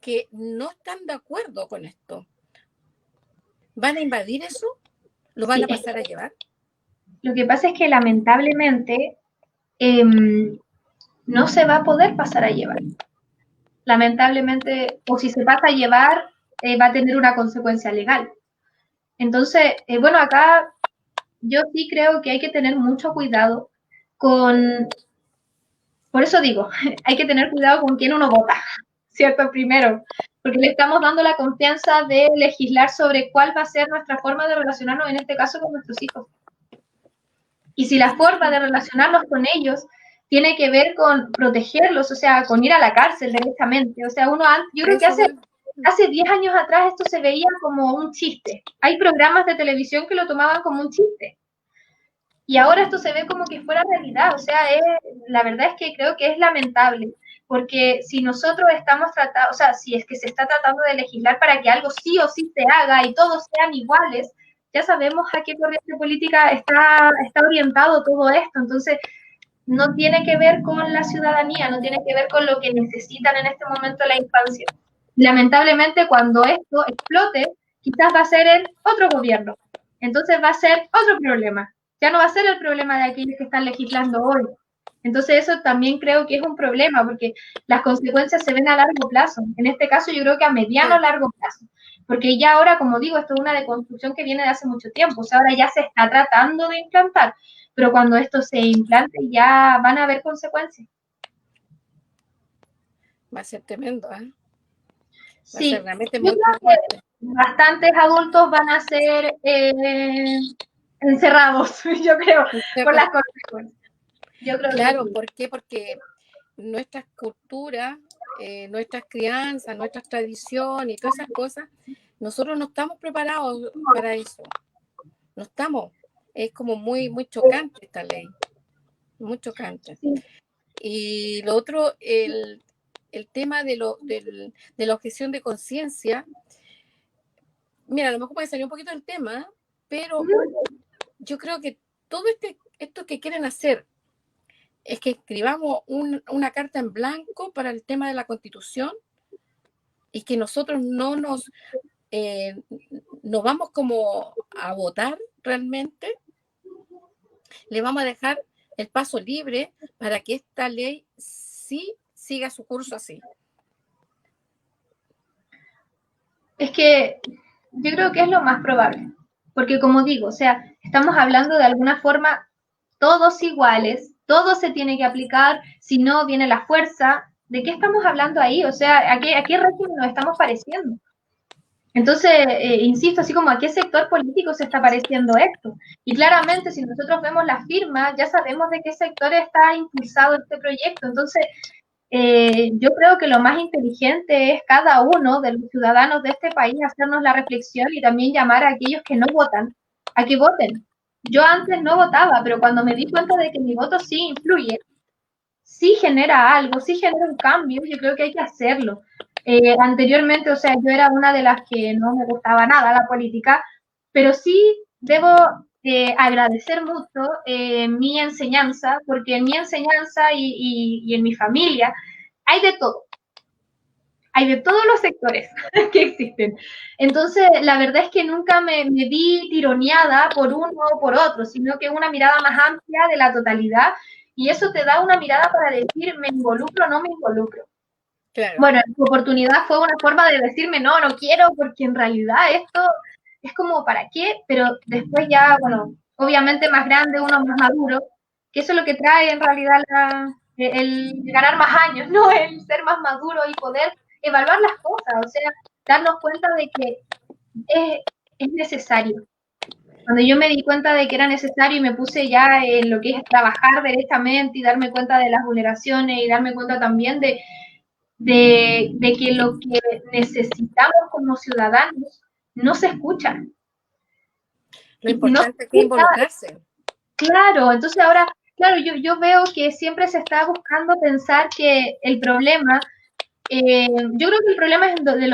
que no están de acuerdo con esto? ¿Van a invadir eso? ¿Lo van a pasar a llevar? Lo que pasa es que lamentablemente no se va a poder pasar a llevar. Lamentablemente, o si se pasa a llevar, va a tener una consecuencia legal. Entonces, bueno, acá yo sí creo que hay que tener mucho cuidado por eso digo, hay que tener cuidado con quién uno vota, ¿cierto? Primero, porque le estamos dando la confianza de legislar sobre cuál va a ser nuestra forma de relacionarnos, en este caso con nuestros hijos. Y si la forma de relacionarnos con ellos tiene que ver con protegerlos, o sea, con ir a la cárcel directamente, o sea, yo creo que hace 10 años atrás esto se veía como un chiste. Hay programas de televisión que lo tomaban como un chiste. Y ahora esto se ve como que fuera realidad, o sea, la verdad es que creo que es lamentable porque si nosotros estamos tratando, o sea, si es que se está tratando de legislar para que algo sí o sí se haga y todos sean iguales, ya sabemos a qué corriente política está orientado todo esto. Entonces, no tiene que ver con la ciudadanía, no tiene que ver con lo que necesitan en este momento la infancia. Lamentablemente, cuando esto explote, quizás va a ser el otro gobierno. Entonces va a ser otro problema. Ya no va a ser el problema de aquellos que están legislando hoy. Entonces eso también creo que es un problema, porque las consecuencias se ven a largo plazo. En este caso yo creo que a mediano o largo plazo. Porque ya ahora, como digo, esto es una deconstrucción que viene de hace mucho tiempo. O sea, ahora ya se está tratando de implantar, pero cuando esto se implante ya van a haber consecuencias. Va a ser tremendo, ¿eh? Va a Sí, ser realmente yo muy, creo muy fuerte. que bastantes adultos van a ser encerrados, yo creo, por las consecuencias. Yo creo que Claro, sí. ¿por qué? Porque nuestras culturas, nuestras crianzas, nuestras tradiciones y todas esas cosas, nosotros no estamos preparados para eso. No estamos. Es como muy, muy chocante esta ley. Muy chocante. Sí. Y lo otro, el tema de la objeción de conciencia. Mira, a lo mejor puede salir un poquito del tema, pero yo creo que todo esto que quieren hacer es que escribamos una carta en blanco para el tema de la Constitución y que nosotros eh, no vamos como a votar realmente, le vamos a dejar el paso libre para que esta ley sí siga su curso así. Es que yo creo que es lo más probable, porque como digo, o sea, estamos hablando de alguna forma todos iguales, todo se tiene que aplicar, si no viene la fuerza. ¿De qué estamos hablando ahí? O sea, ¿a qué régimen nos estamos pareciendo? Entonces, insisto, así como a qué sector político se está pareciendo esto. Y claramente, si nosotros vemos las firmas, ya sabemos de qué sector está impulsado este proyecto. Entonces, yo creo que lo más inteligente es cada uno de los ciudadanos de este país hacernos la reflexión y también llamar a aquellos que no votan a que voten. Yo antes no votaba, pero cuando me di cuenta de que mi voto sí influye, sí genera algo, sí genera un cambio, yo creo que hay que hacerlo. Anteriormente, o sea, yo era una de las que no me gustaba nada la política, pero sí debo agradecer mucho mi enseñanza, porque en mi enseñanza y en mi familia hay de todo. Hay de todos los sectores que existen. Entonces, la verdad es que nunca me vi tironeada por uno o por otro, sino que una mirada más amplia de la totalidad, y eso te da una mirada para decir, ¿me involucro o no me involucro? Claro. Bueno, tu oportunidad fue una forma de decirme, no, no quiero, porque en realidad esto es como, ¿para qué? Pero después ya, bueno, obviamente más grande, uno más maduro, que eso es lo que trae en realidad el ganar más años, ¿no? El ser más maduro y poder evaluar las cosas, o sea, darnos cuenta de que es necesario. Cuando yo me di cuenta de que era necesario y me puse ya en lo que es trabajar directamente y darme cuenta de las vulneraciones y darme cuenta también de que lo que necesitamos como ciudadanos no se escucha. Lo Y si no se importante es que escucha, involucrarse. claro, entonces ahora, claro, yo veo que siempre se está buscando pensar que el problema, yo creo que el problema es de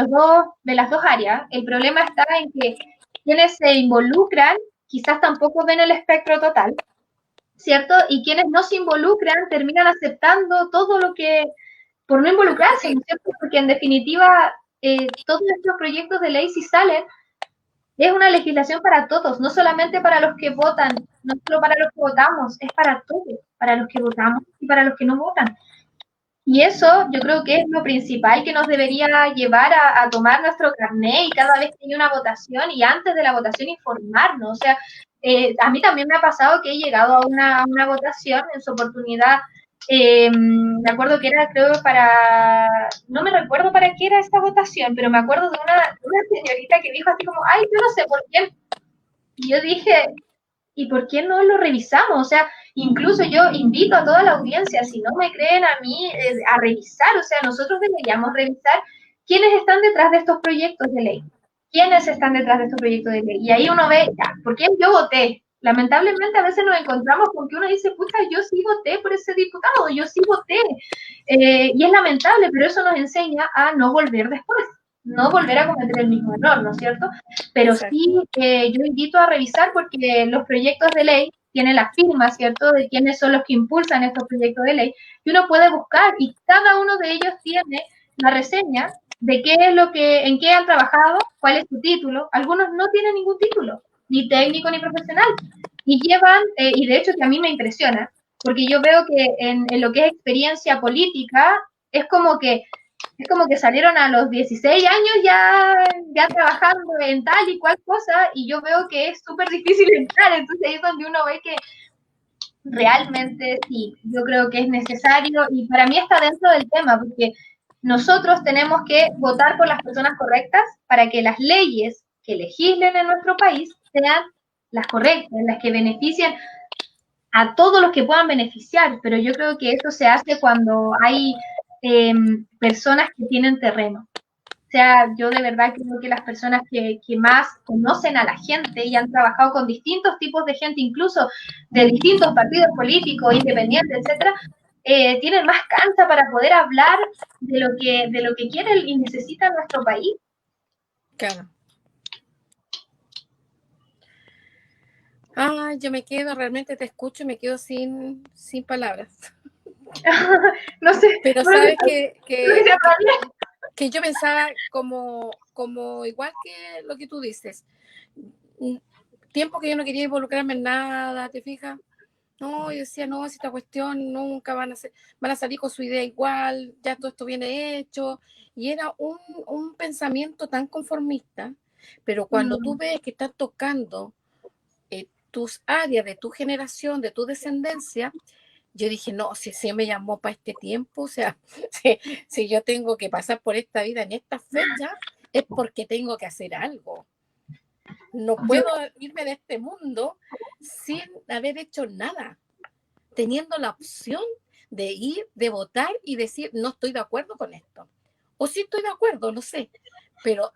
las dos áreas. El problema está en que quienes se involucran quizás tampoco ven el espectro total, ¿cierto? Y quienes no se involucran terminan aceptando todo lo que, por no involucrarse, ¿no es cierto? Porque en definitiva, todos estos proyectos de ley, si salen, es una legislación para todos, no solamente para los que votan, no solo para los que votamos, es para todos, para los que votamos y para los que no votan. Y eso yo creo que es lo principal que nos debería llevar a tomar nuestro carnet y cada vez que hay una votación y antes de la votación informarnos. O sea, a mí también me ha pasado que he llegado a una votación en su oportunidad. Me acuerdo que era, creo, no me recuerdo para qué era esta votación, pero me acuerdo de una señorita que dijo así como, ay, yo no sé por qué. Y yo dije, ¿y por qué no lo revisamos? O sea, incluso yo invito a toda la audiencia, si no me creen a mí, a revisar. O sea, nosotros deberíamos revisar quiénes están detrás de estos proyectos de ley. ¿Quiénes están detrás de estos proyectos de ley? Y ahí uno ve, ya, ¿por quién yo voté? Lamentablemente a veces nos encontramos con que uno dice, pucha, yo sí voté por ese diputado, yo sí voté. Y es lamentable, pero eso nos enseña a no volver después, no volver a cometer el mismo error, ¿no es cierto? Pero Exacto. sí, yo invito a revisar porque los proyectos de ley tienen la firma, ¿cierto?, de quiénes son los que impulsan estos proyectos de ley, y uno puede buscar, y cada uno de ellos tiene la reseña de qué es lo que, en qué han trabajado, cuál es su título. Algunos no tienen ningún título, ni técnico ni profesional, y llevan, y de hecho que a mí me impresiona, porque yo veo que en lo que es experiencia política, es como que salieron a los 16 años ya trabajando en tal y cual cosa, y yo veo que es súper difícil entrar, entonces ahí es donde uno ve que realmente sí, yo creo que es necesario, y para mí está dentro del tema, porque nosotros tenemos que votar por las personas correctas para que las leyes que legislen en nuestro país sean las correctas, las que beneficien a todos los que puedan beneficiar, pero yo creo que eso se hace cuando hay personas que tienen terreno. O sea, yo de verdad creo que las personas que más conocen a la gente y han trabajado con distintos tipos de gente, incluso de distintos partidos políticos, independientes, etcétera, tienen más cancha para poder hablar de lo que quiere y necesita nuestro país. Claro. Ah, yo me quedo, realmente te escucho y me quedo sin palabras. No sé, Pero no sé, sabes no sé si que yo pensaba como igual que lo que tú dices. Tiempo que yo no quería involucrarme en nada, ¿te fijas? No, yo decía, no, si esta cuestión nunca van a salir con su idea igual, ya todo esto viene hecho. Y era un pensamiento tan conformista, pero cuando tú ves que estás tocando tus áreas de tu generación, de tu descendencia, yo dije, no, si me llamó para este tiempo, o sea, si yo tengo que pasar por esta vida en esta fecha, es porque tengo que hacer algo. No yo, puedo irme de este mundo sin haber hecho nada, teniendo la opción de ir, de votar y decir, no estoy de acuerdo con esto. O sí estoy de acuerdo, no sé, pero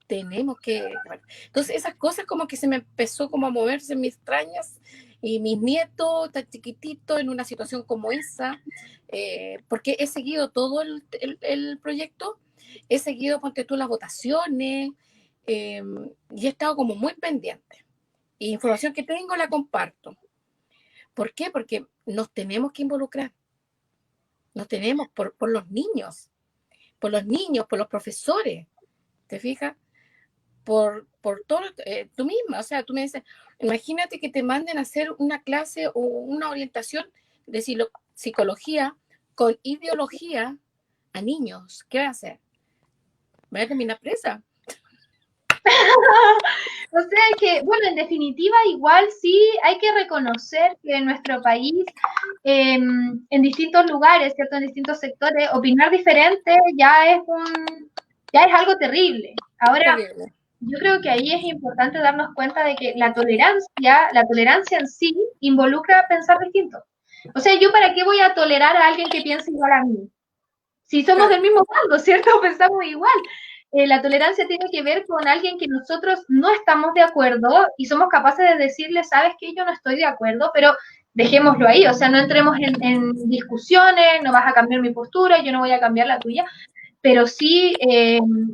tenemos que... Bueno, entonces esas cosas como que se me empezó como a moverse en mis extrañas y mis nietos tan chiquititos en una situación como esa, porque he seguido todo el proyecto, he seguido, ponte tú, las votaciones, y he estado como muy pendiente. Y información que tengo la comparto. ¿Por qué? Porque nos tenemos que involucrar, nos tenemos por los niños, por los profesores, ¿te fijas? Por todo, tú misma, o sea, tú me dices, imagínate que te manden a hacer una clase o una orientación de psicología con ideología a niños, ¿qué va a hacer? ¿Va a terminar presa? O sea que, bueno, en definitiva, igual sí hay que reconocer que en nuestro país, en distintos lugares, ¿cierto? En distintos sectores, opinar diferente ya es algo terrible. Ahora, Terrible. yo creo que ahí es importante darnos cuenta de que la tolerancia en sí involucra pensar distinto. O sea, ¿yo para qué voy a tolerar a alguien que piense igual a mí? Si somos Claro. del mismo bando, ¿cierto? Pensamos igual. La tolerancia tiene que ver con alguien que nosotros no estamos de acuerdo y somos capaces de decirle, sabes que yo no estoy de acuerdo, pero dejémoslo ahí, o sea, no entremos en discusiones, no vas a cambiar mi postura, yo no voy a cambiar la tuya, pero sí,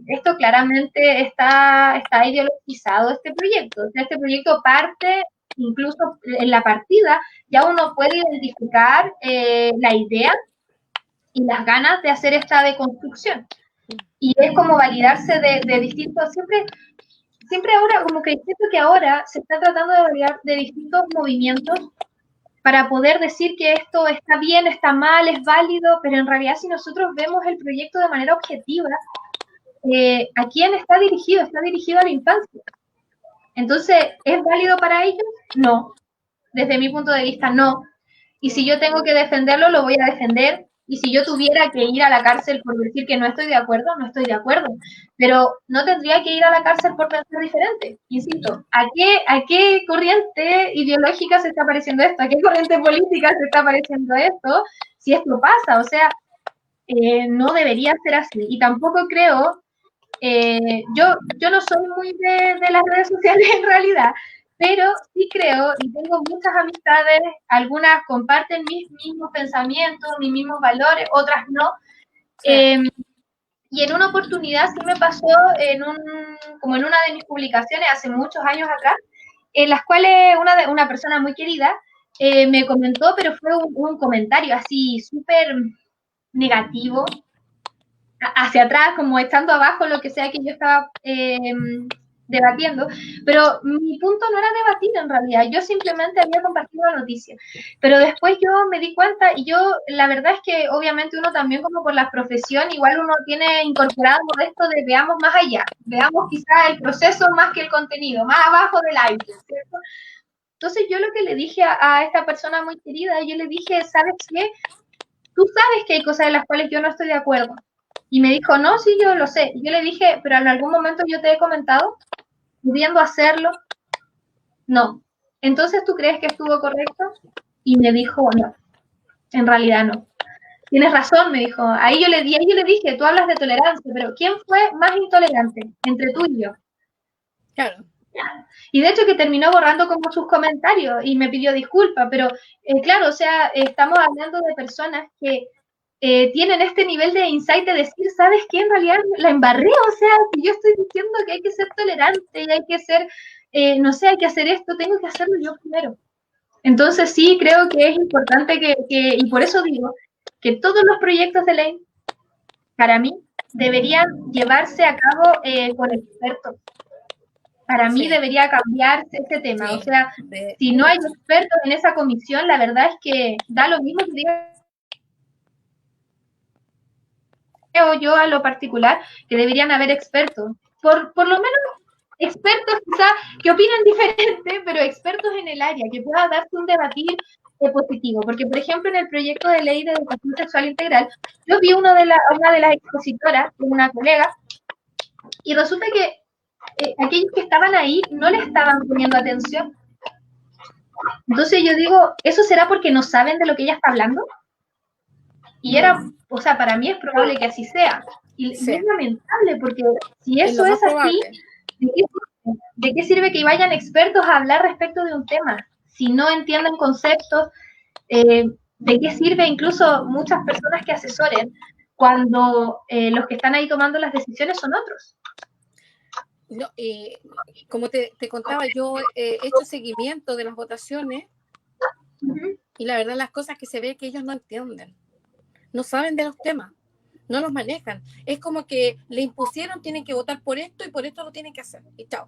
esto claramente está ideologizado, este proyecto. O sea, este proyecto parte, incluso en la partida, ya uno puede identificar la idea y las ganas de hacer esta deconstrucción. Y es como validarse de distintos, siempre ahora, como que siento que ahora se está tratando de validar de distintos movimientos para poder decir que esto está bien, está mal, es válido, pero en realidad si nosotros vemos el proyecto de manera objetiva, ¿a quién está dirigido? Está dirigido a la infancia. Entonces, ¿es válido para ellos? No. Desde mi punto de vista, no. Y si yo tengo que defenderlo, lo voy a defender. Y si yo tuviera que ir a la cárcel por decir que no estoy de acuerdo, no estoy de acuerdo. Pero no tendría que ir a la cárcel por pensar diferente. Insisto, a qué corriente ideológica se está pareciendo esto? ¿A qué corriente política se está pareciendo esto? Si esto pasa, o sea, no debería ser así. Y tampoco creo, yo no soy muy de las redes sociales en realidad, pero sí creo, y tengo muchas amistades, algunas comparten mis mismos pensamientos, mis mismos valores, otras no. Sí, Y en una oportunidad sí me pasó como en una de mis publicaciones hace muchos años atrás, en las cuales una persona muy querida me comentó, pero fue un comentario así súper negativo, hacia atrás, como estando abajo, lo que sea que yo estaba debatiendo, pero mi punto no era debatir en realidad, yo simplemente había compartido la noticia, pero después yo me di cuenta y yo, la verdad es que obviamente uno también como por la profesión, igual uno tiene incorporado esto de veamos más allá, veamos quizás el proceso más que el contenido, más abajo del iceberg, ¿cierto? Entonces yo lo que le dije a esta persona muy querida, yo le dije, ¿sabes qué? Tú sabes que hay cosas en las cuales yo no estoy de acuerdo. Y me dijo, no, sí, yo lo sé. Y yo le dije, pero en algún momento yo te he comentado, pudiendo hacerlo, no. Entonces, ¿tú crees que estuvo correcto? Y me dijo, no, en realidad no. Tienes razón, me dijo. Ahí yo le dije, tú hablas de tolerancia, pero ¿quién fue más intolerante entre tú y yo? claro. Y de hecho que terminó borrando como sus comentarios y me pidió disculpas, pero claro, o sea, estamos hablando de personas que tienen este nivel de insight de decir, ¿sabes qué? En realidad la embarré, o sea, si yo estoy diciendo que hay que ser tolerante y hay que ser, no sé, hay que hacer esto, tengo que hacerlo yo primero. Entonces sí, creo que es importante y por eso digo, que todos los proyectos de ley, para mí, deberían llevarse a cabo con expertos. Para mí Sí, debería cambiarse ese tema. O sí, sea, si de no hay hecho. expertos en esa comisión, la verdad es que da lo mismo que diga yo a lo particular, que deberían haber expertos. Por lo menos expertos quizá que opinen diferente, pero expertos en el área, que pueda darse un debatir positivo. Porque, por ejemplo, en el proyecto de ley de educación sexual integral, yo vi una de las expositoras, una colega, y resulta que aquellos que estaban ahí no le estaban poniendo atención. Entonces yo digo, ¿eso será porque no saben de lo que ella está hablando? Y Mm, era, o sea, para mí es probable que así sea. Y es sí, lamentable porque si es lo eso más es así, probable. ¿de qué sirve que vayan expertos a hablar respecto de un tema? Si no entienden conceptos, ¿de qué sirve incluso muchas personas que asesoren cuando los que están ahí tomando las decisiones son otros? No, como te contaba, yo he hecho seguimiento de las votaciones Uh -huh. y la verdad las cosas que se ve que ellos no entienden, no saben de los temas, no los manejan. Es como que le impusieron, tienen que votar por esto y por esto lo tienen que hacer. Y chao.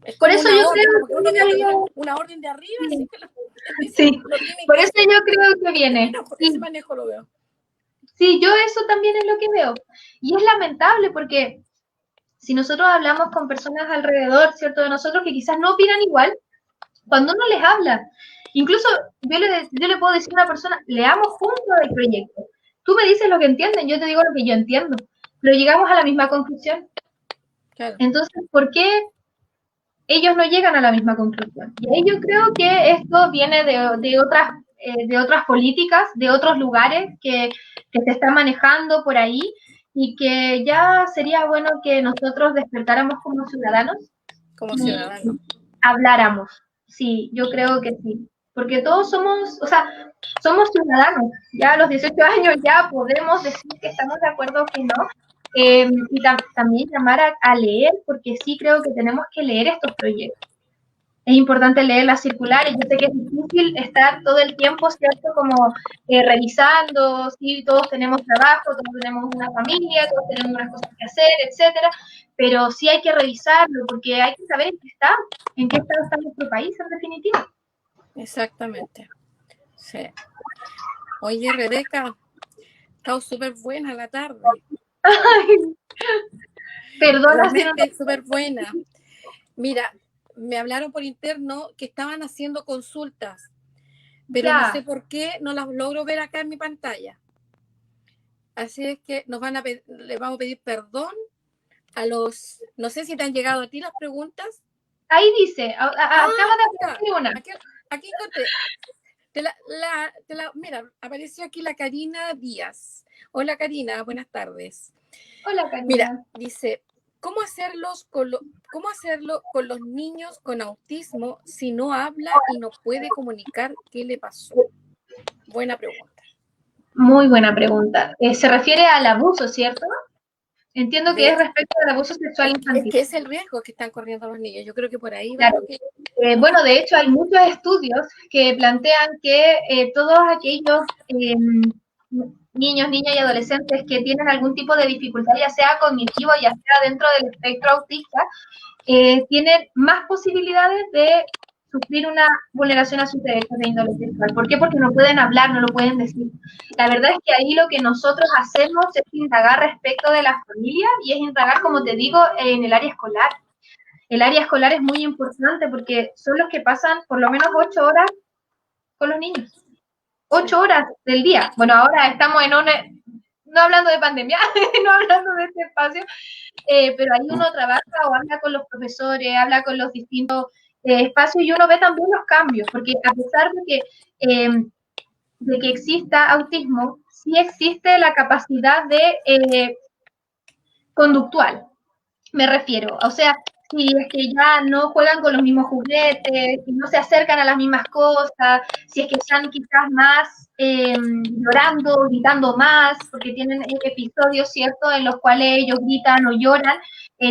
Es Por como eso una yo orden, creo como que uno ve que que algo... una orden de arriba, así Sí, que dicen, sí, lo tienen por que eso hacer. yo creo que Ese viene. manejo, ese Sí, manejo lo veo. sí, yo eso también es lo que veo. Y es lamentable porque si nosotros hablamos con personas alrededor, ¿cierto? De nosotros que quizás no opinan igual, cuando uno les habla, incluso yo le puedo decir a una persona, leamos juntos el proyecto. Tú me dices lo que entienden, yo te digo lo que yo entiendo, pero llegamos a la misma conclusión. Claro. Entonces, ¿por qué ellos no llegan a la misma conclusión? Y ahí yo creo que esto viene de otras políticas, de otros lugares que se están manejando por ahí y que ya sería bueno que nosotros despertáramos como ciudadanos Como y ciudadano. habláramos. Sí, yo creo que sí. Porque todos somos, o sea, somos ciudadanos. Ya a los 18 años ya podemos decir que estamos de acuerdo o que no. También llamar a leer, porque sí creo que tenemos que leer estos proyectos. Es importante leer las circulares. Yo sé que es difícil estar todo el tiempo, ¿cierto? Como revisando, sí, todos tenemos trabajo, todos tenemos una familia, todos tenemos unas cosas que hacer, etcétera. Pero sí hay que revisarlo porque hay que saber en qué estado está nuestro país, en definitiva. Exactamente. Sí. Oye, Rebeca, está súper buena la tarde. Perdona si no Realmente súper buena. Mira, me hablaron por interno que estaban haciendo consultas, pero no sé ya. por qué no las logro ver acá en mi pantalla. Así es que les vamos a pedir perdón a los, no sé si te han llegado a ti las preguntas. Ahí dice, Ah, acaba de aquí está, aparecer una. aquí encontré. Mira, apareció aquí la Karina Díaz. Hola Karina, buenas tardes. Hola, Mira, Karina. dice, ¿Cómo hacerlo con los niños con autismo si no habla y no puede comunicar qué le pasó? Buena pregunta. Muy buena pregunta. Se refiere al abuso, ¿cierto? Entiendo que es respecto al abuso sexual Es infantil. que es el riesgo que están corriendo los niños. Yo creo que por ahí va Claro. lo que... Bueno, de hecho, hay muchos estudios que plantean que todos aquellos niños, niñas y adolescentes que tienen algún tipo de dificultad, ya sea cognitivo, ya sea dentro del espectro autista, tienen más posibilidades de sufrir una vulneración a sus derechos de índole sexual. ¿Por qué? Porque no pueden hablar, no lo pueden decir. La verdad es que ahí lo que nosotros hacemos es indagar respecto de la familia y es indagar, como te digo, en el área escolar. El área escolar es muy importante porque son los que pasan por lo menos 8 horas con los niños. 8 horas del día. Bueno, ahora estamos en una, no hablando de pandemia, no hablando de este espacio, pero ahí uno trabaja o habla con los profesores, habla con los distintos espacios y uno ve también los cambios, porque a pesar de que exista autismo, sí existe la capacidad de conductual, me refiero. O sea, si es que ya no juegan con los mismos juguetes, si no se acercan a las mismas cosas, si es que están quizás más llorando, gritando más, porque tienen episodios, ¿cierto?, en los cuales ellos gritan o lloran,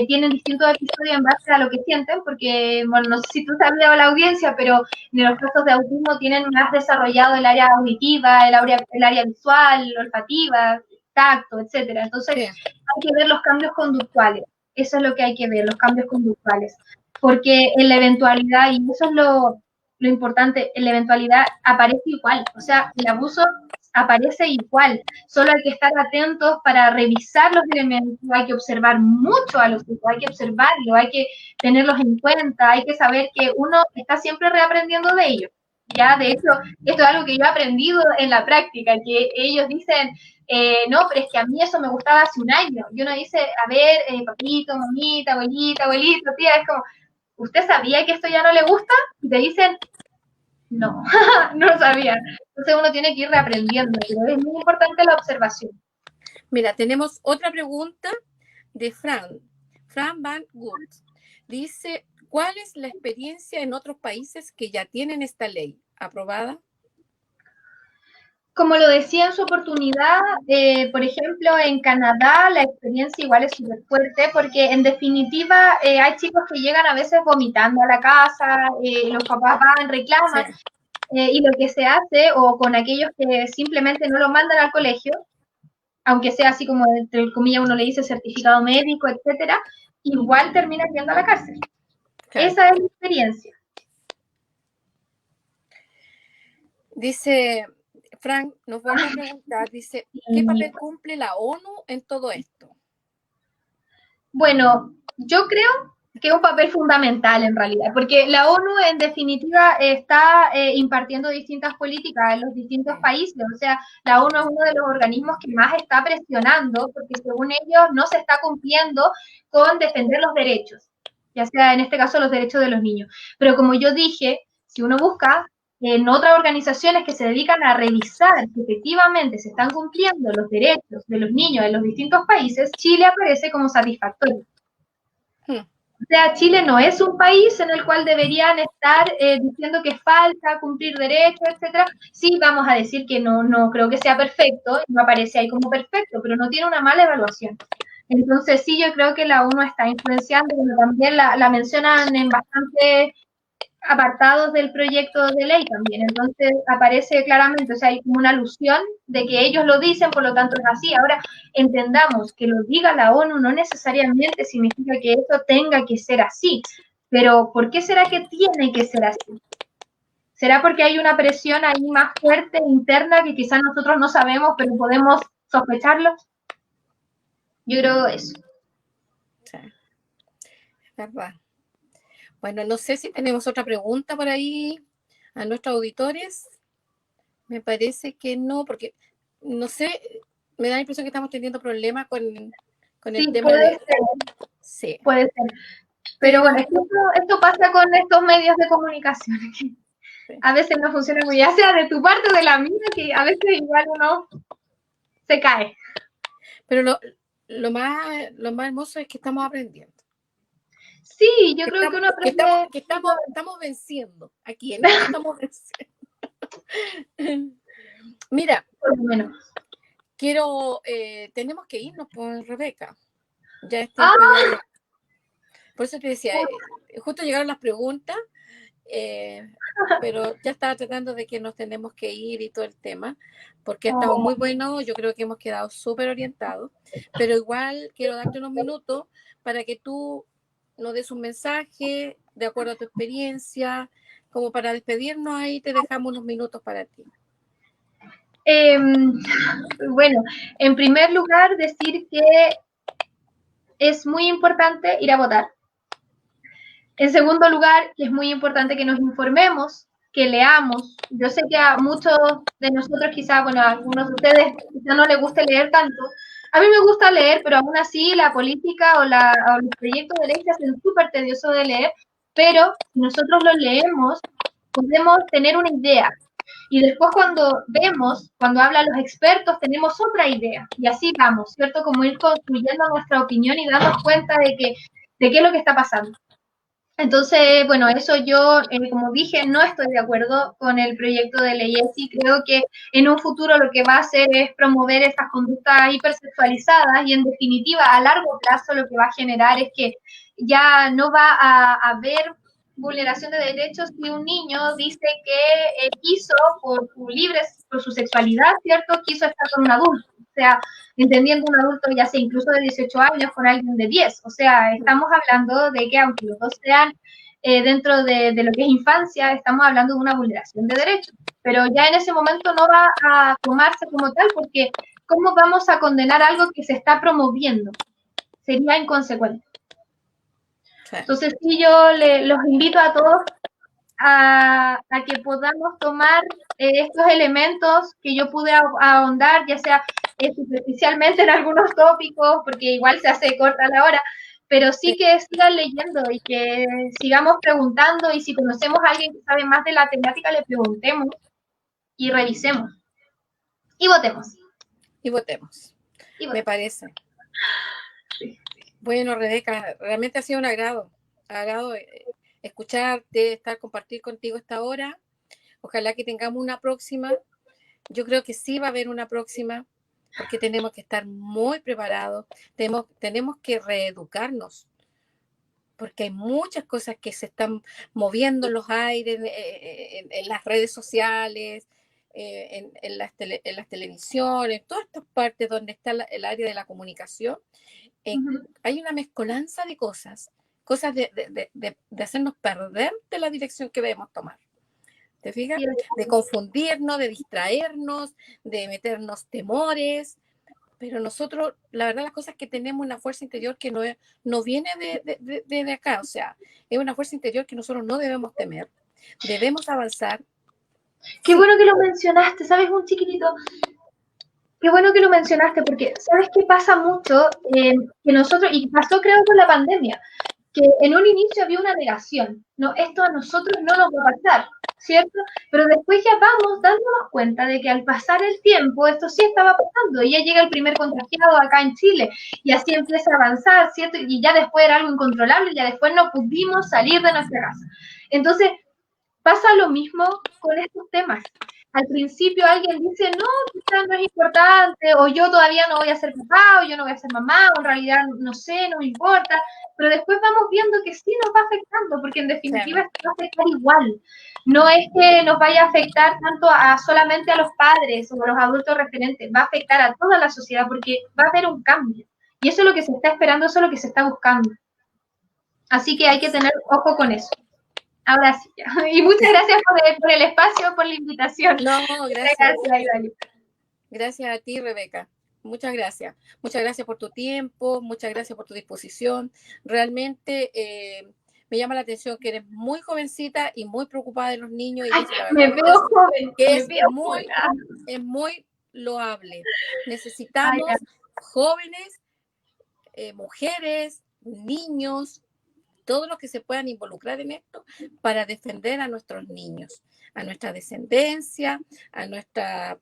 tienen distintos episodios en base a lo que sienten, porque, bueno, no sé si tú sabías o la audiencia, pero en los casos de autismo tienen más desarrollado el área auditiva, el área visual, olfativa, tacto, etcétera. Entonces, Sí. hay que ver los cambios conductuales. Eso es lo que hay que ver, los cambios conductuales. Porque en la eventualidad, y eso es lo importante, en la eventualidad aparece igual. O sea, el abuso aparece igual. Solo hay que estar atentos para revisar los elementos, hay que observar mucho a los hijos, hay que observarlo, hay que tenerlos en cuenta, hay que saber que uno está siempre reaprendiendo de ellos. Ya, de hecho, esto es algo que yo he aprendido en la práctica, que ellos dicen, no, pero es que a mí eso me gustaba hace un año. Y uno dice, a ver, papito, mamita, abuelita, abuelito, tía, es como, ¿usted sabía que esto ya no le gusta? Y te dicen, no, no lo sabía. Entonces uno tiene que ir reaprendiendo, pero es muy importante la observación. Mira, tenemos otra pregunta de Fran Van Gurt. Dice, ¿cuál es la experiencia en otros países que ya tienen esta ley aprobada? Como lo decía en su oportunidad, por ejemplo, en Canadá la experiencia igual es súper fuerte porque en definitiva hay chicos que llegan a veces vomitando a la casa, los papás van, reclaman, Sí. y lo que se hace, o con aquellos que simplemente no lo mandan al colegio, aunque sea así como entre comillas uno le dice certificado médico, etcétera, igual termina yendo a la cárcel. Claro. Esa es la experiencia. Dice, Frank nos vuelve a preguntar, dice, ¿qué papel cumple la ONU en todo esto? Bueno, yo creo que es un papel fundamental en realidad, porque la ONU en definitiva está impartiendo distintas políticas en los distintos países, o sea, la ONU es uno de los organismos que más está presionando, porque según ellos no se está cumpliendo con defender los derechos, ya sea en este caso los derechos de los niños. Pero como yo dije, si uno busca en otras organizaciones que se dedican a revisar que efectivamente se están cumpliendo los derechos de los niños en los distintos países, Chile aparece como satisfactorio. O sea, Chile no es un país en el cual deberían estar diciendo que falta cumplir derechos, etcétera. Sí, vamos a decir que no creo que sea perfecto, no aparece ahí como perfecto, pero no tiene una mala evaluación. Entonces, sí, yo creo que la ONU está influenciando, pero también la mencionan en bastante apartados del proyecto de ley también. Entonces aparece claramente, o sea, hay como una alusión de que ellos lo dicen, por lo tanto es así. Ahora, entendamos que lo diga la ONU no necesariamente significa que eso tenga que ser así. Pero, ¿por qué será que tiene que ser así? ¿Será porque hay una presión ahí más fuerte interna que quizás nosotros no sabemos, pero podemos sospecharlo? Yo creo eso. Sí, es verdad. Bueno, no sé si tenemos otra pregunta por ahí a nuestros auditores. Me parece que no, porque no sé, me da la impresión que estamos teniendo problemas con el Sí, tema de... Sí, puede ser. Pero bueno, esto pasa con estos medios de comunicación. Sí. A veces no funciona muy bien, ya sea de tu parte o de la mía, que a veces igual uno se cae. Pero lo más hermoso es que estamos aprendiendo. Sí, yo Que creo que estamos, uno que estamos, aprende. que estamos, estamos venciendo. Aquí en esto estamos venciendo. Mira, Por lo menos. tenemos que irnos, pues, Rebeca. Ya es tiempo Ah, ya de. Por eso te decía, justo llegaron las preguntas, eh, pero ya estaba tratando de que nos tenemos que ir y todo el tema, porque ha estado muy bueno, yo creo que hemos quedado súper orientados, pero igual quiero darte unos minutos para que tú nos des un mensaje de acuerdo a tu experiencia, como para despedirnos ahí, te dejamos unos minutos para ti. bueno, en primer lugar, decir que es muy importante ir a votar. En segundo lugar, que es muy importante que nos informemos, que leamos. Yo sé que a muchos de nosotros, quizás, bueno, a algunos de ustedes quizás no les guste leer tanto. A mí me gusta leer, pero aún así la política o los proyectos de ley se hacen súper tediosos de leer, pero si nosotros los leemos, podemos tener una idea. Y después cuando vemos, cuando hablan los expertos, tenemos otra idea. Y así vamos, ¿cierto? Como ir construyendo nuestra opinión y darnos cuenta de qué es lo que está pasando. Entonces, bueno, eso yo, como dije, no estoy de acuerdo con el proyecto de ley. Sí creo que en un futuro lo que va a hacer es promover estas conductas hipersexualizadas y en definitiva a largo plazo lo que va a generar es que ya no va a haber vulneración de derechos si un niño dice que quiso por su sexualidad, ¿cierto? Quiso estar con un adulto. O sea, entendiendo un adulto ya sea incluso de 18 años con alguien de 10. O sea, estamos hablando de que aunque los dos sean dentro de lo que es infancia, estamos hablando de una vulneración de derechos. Pero ya en ese momento no va a tomarse como tal porque ¿cómo vamos a condenar algo que se está promoviendo? Sería inconsecuente. Sí. Entonces sí, yo los invito a todos a que podamos tomar estos elementos que yo pude ahondar, ya sea superficialmente en algunos tópicos, porque igual se hace corta la hora, pero sí que sigan leyendo y que sigamos preguntando y si conocemos a alguien que sabe más de la temática, le preguntemos y revisemos. Y votemos. Y votemos. Y Me votemos. parece. Sí. Bueno, Rebeca, realmente ha sido un agrado escucharte, compartir contigo esta hora. Ojalá que tengamos una próxima. Yo creo que sí va a haber una próxima, porque tenemos que estar muy preparados, tenemos que reeducarnos, porque hay muchas cosas que se están moviendo en los aires, en las redes sociales, en las televisiones, en todas estas partes donde está el área de la comunicación. Hay una mezcolanza de cosas de hacernos perder de la dirección que debemos tomar. ¿Te fijas? De confundirnos, de distraernos, de meternos temores, pero nosotros, la verdad, las cosas que tenemos una fuerza interior que no viene de acá, o sea, es una fuerza interior que nosotros no debemos temer, debemos avanzar. Qué Sí, bueno que lo mencionaste, ¿sabes? Un chiquitito. Qué bueno que lo mencionaste, porque ¿sabes qué pasa mucho? Que nosotros, y pasó creo con la pandemia, que en un inicio había una negación, no, esto a nosotros no nos va a pasar, ¿cierto? Pero después ya vamos dándonos cuenta de que al pasar el tiempo esto sí estaba pasando, y ya llega el primer contagiado acá en Chile, y así empieza a avanzar, ¿cierto? Y ya después era algo incontrolable, y ya después no pudimos salir de nuestra casa. Entonces, pasa lo mismo con estos temas. Al principio alguien dice, no, quizás no es importante, o yo todavía no voy a ser papá, o yo no voy a ser mamá, o en realidad no sé, no me importa, pero después vamos viendo que sí nos va afectando, porque en definitiva claro. esto va a afectar igual. No es que nos vaya a afectar tanto solamente a los padres o a los adultos referentes, va a afectar a toda la sociedad, porque va a haber un cambio. Y eso es lo que se está esperando, eso es lo que se está buscando. Así que hay que tener ojo con eso. Ahora sí. Y muchas gracias por el espacio, por la invitación. No, Muchas gracias. gracias, Italia. Gracias a ti, Rebeca. Muchas gracias. Muchas gracias por tu tiempo, muchas gracias por tu disposición. Realmente me llama la atención que eres muy jovencita y muy preocupada de los niños y Ay, eso la me verdad veo joven, que me veo joven. es muy loable. Ay, Necesitamos jóvenes, mujeres, niños, todos los que se puedan involucrar en esto para defender a nuestros niños, a nuestra descendencia, a nuestra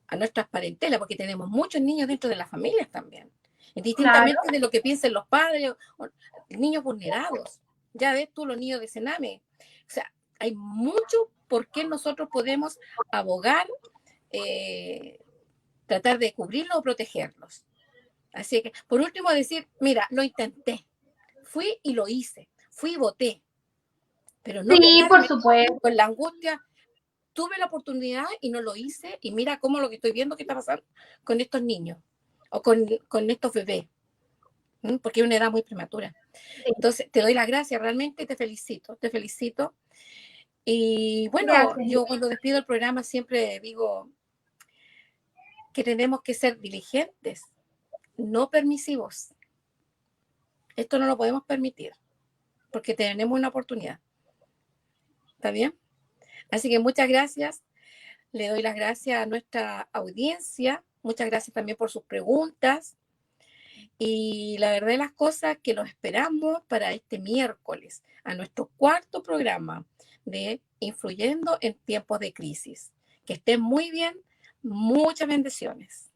a nuestras parentelas, porque tenemos muchos niños dentro de las familias también, Claro. indistintamente de lo que piensen los padres, niños vulnerados. Ya ves tú los niños de Sename. O sea, hay mucho por qué nosotros podemos abogar, tratar de cubrirlos o protegerlos. Así que, por último, decir, mira, lo intenté, fui y lo hice, fui y voté, pero no Sí, por quedarme supuesto. con la angustia. Tuve la oportunidad y no lo hice, y mira cómo lo que estoy viendo que está pasando con estos niños o con estos bebés, porque es una edad muy prematura. Sí. Entonces, te doy las gracias, realmente te felicito, te felicito. Y bueno, Gracias. yo cuando despido el programa siempre digo que tenemos que ser diligentes, no permisivos. Esto no lo podemos permitir, porque tenemos una oportunidad. ¿Está bien? Así que muchas gracias. Le doy las gracias a nuestra audiencia. Muchas gracias también por sus preguntas. Y la verdad de las cosas que los esperamos para este miércoles, a nuestro cuarto programa de Influyendo en tiempos de crisis. Que estén muy bien. Muchas bendiciones.